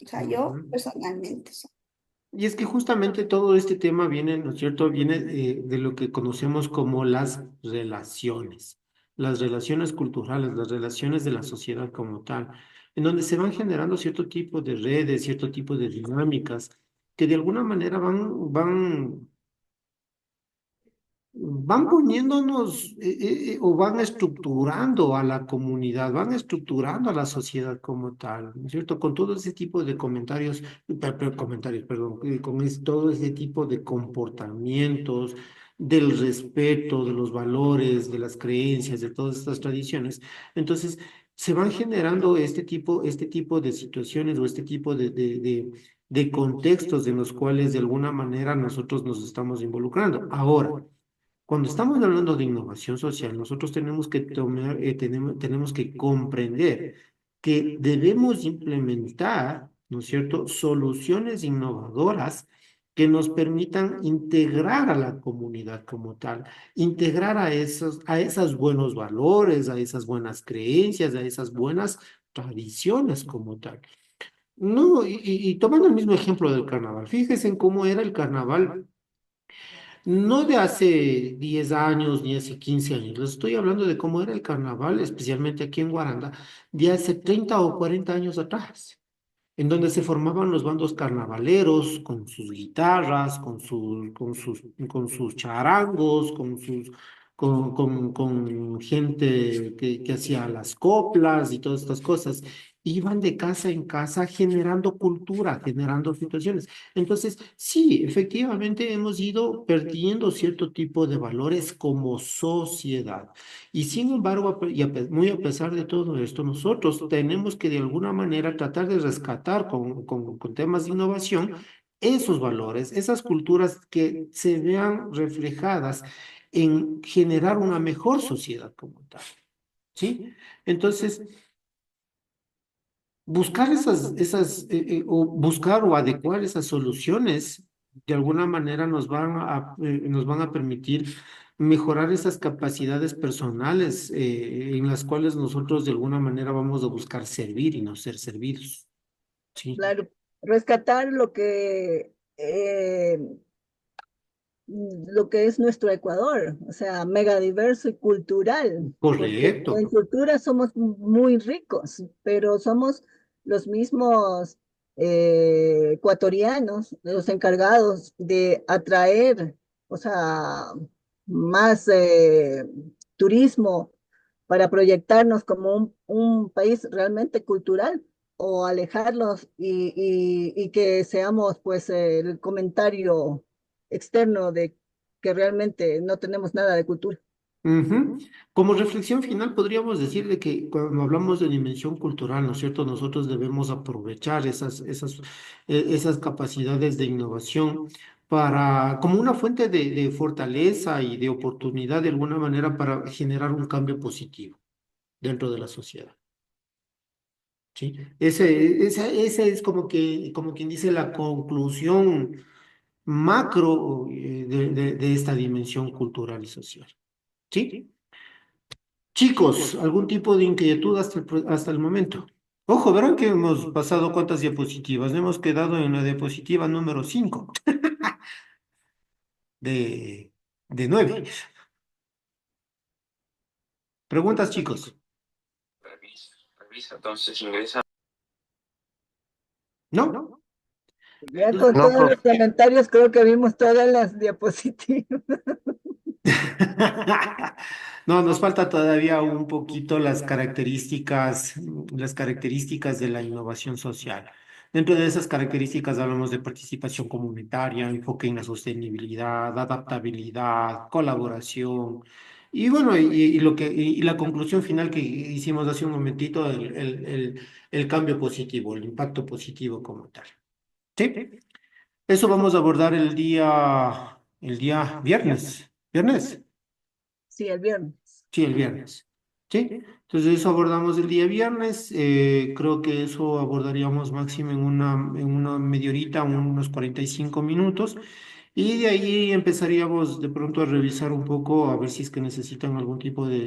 O sea, yo Ujú. personalmente. O sea, Y es que justamente todo este tema viene, ¿no es cierto? Viene de lo que conocemos como las relaciones culturales, las relaciones de la sociedad como tal, en donde se van generando cierto tipo de redes, cierto tipo de dinámicas que de alguna manera van poniéndonos o van estructurando a la comunidad, van estructurando a la sociedad como tal, ¿no es cierto? Con todo ese tipo de comentarios, comentarios, perdón, todo ese tipo de comportamientos, del respeto, de los valores, de las creencias, de todas estas tradiciones. Entonces, se van generando este tipo de situaciones o este tipo de contextos en los cuales de alguna manera nosotros nos estamos involucrando. Ahora, cuando estamos hablando de innovación social, nosotros tenemos que tomar, tenemos que comprender que debemos implementar, ¿no es cierto?, soluciones innovadoras que nos permitan integrar a la comunidad como tal, integrar a esos buenos valores, a esas buenas creencias, a esas buenas tradiciones como tal. No, y tomando el mismo ejemplo del carnaval, fíjense en cómo era el carnaval, no de hace 10 años ni hace 15 años, les estoy hablando de cómo era el carnaval, especialmente aquí en Guaranda, de hace 30 o 40 años atrás, en donde se formaban los bandos carnavaleros con sus guitarras, con sus charangos, con gente que hacía las coplas y todas estas cosas. Iban de casa en casa generando cultura, generando situaciones. Entonces, sí, efectivamente hemos ido perdiendo cierto tipo de valores como sociedad. Y sin embargo, muy a pesar de todo esto, nosotros tenemos que de alguna manera tratar de rescatar con temas de innovación esos valores, esas culturas que se vean reflejadas en generar una mejor sociedad como tal, ¿sí? Entonces, buscar o buscar o adecuar esas soluciones, de alguna manera nos van a permitir mejorar esas capacidades personales en las cuales nosotros de alguna manera vamos a buscar servir y no ser servidos. Sí, Claro, rescatar lo que es nuestro Ecuador, o sea, mega diverso y cultural, porque en correcto. cultura somos muy ricos, pero somos los mismos ecuatorianos los encargados de atraer, o sea, más turismo para proyectarnos como un país realmente cultural o alejarlos y que seamos pues el comentario externo de que realmente no tenemos nada de cultura. Ujú. Como reflexión final, podríamos decir de que cuando hablamos de dimensión cultural, ¿no es cierto? Nosotros debemos aprovechar esas capacidades de innovación como una fuente de fortaleza y de oportunidad de alguna manera para generar un cambio positivo dentro de la sociedad. ¿Sí? Esa es como quien dice, la conclusión macro de esta dimensión cultural y social. ¿Sí? Chicos, ¿algún tipo de inquietud hasta el momento? Ojo, verán que hemos pasado cuántas diapositivas. Hemos quedado en la diapositiva número 5 de, de 9. Preguntas, chicos. Revisa, entonces ingresa. ¿No? Ya con No, todos los profe. comentarios creo que vimos todas las diapositivas. No, nos falta todavía un poquito las características de la innovación social. Dentro de esas características hablamos de participación comunitaria, enfoque en la sostenibilidad, adaptabilidad, colaboración. Y bueno, y la conclusión final que hicimos hace un momentito, el cambio positivo, el impacto positivo como tal. ¿Sí? Eso vamos a abordar el día viernes. ¿Viernes? Sí, el viernes. Sí, el viernes. ¿Sí? Entonces eso abordamos el día viernes. Creo que eso abordaríamos máximo en una media horita, unos 45 minutos. Y de ahí empezaríamos de pronto a revisar un poco, a ver si es que necesitan algún tipo de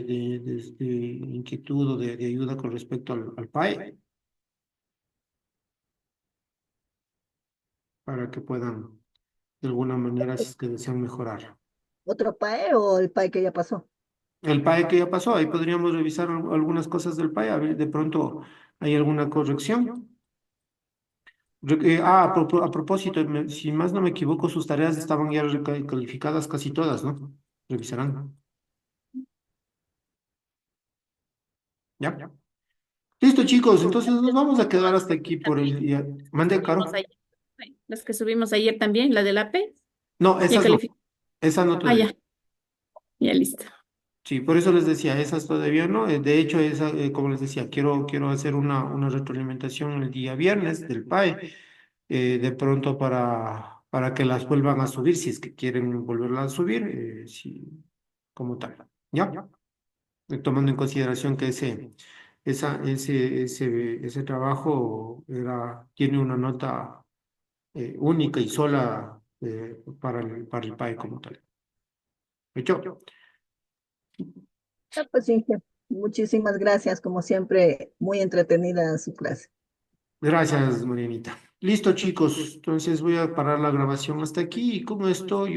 inquietud o de ayuda con respecto al PAE, para que puedan, de alguna manera, si es que desean mejorar. ¿Otro PAE o el PAE que ya pasó? El PAE que ya pasó, ahí podríamos revisar algunas cosas del PAE, a ver, de pronto hay alguna corrección. A propósito, si más no me equivoco, sus tareas estaban ya calificadas casi todas, ¿no? Revisarán. ¿Ya? Listo, chicos, entonces nos vamos a quedar hasta aquí por el día. Mande, Subimos Caro. ayer, las que subimos ayer también, la del AP, No, ya esas no. calificó. Esas no Ah, todavía. ya, ya listo. Sí, por eso les decía, esas todavía no. De hecho, como les decía, quiero hacer una retroalimentación el día viernes del PAE, de pronto para que las vuelvan a subir, si es que quieren volverlas a subir, como tal. ¿Ya? Tomando en consideración que ese trabajo tiene una nota única y sola para el PAE como tal. ¿Hecho? Pues, Inge, muchísimas gracias, como siempre, muy entretenida su clase. Gracias, Marianita. Listo, chicos. Entonces voy a parar la grabación hasta aquí y con esto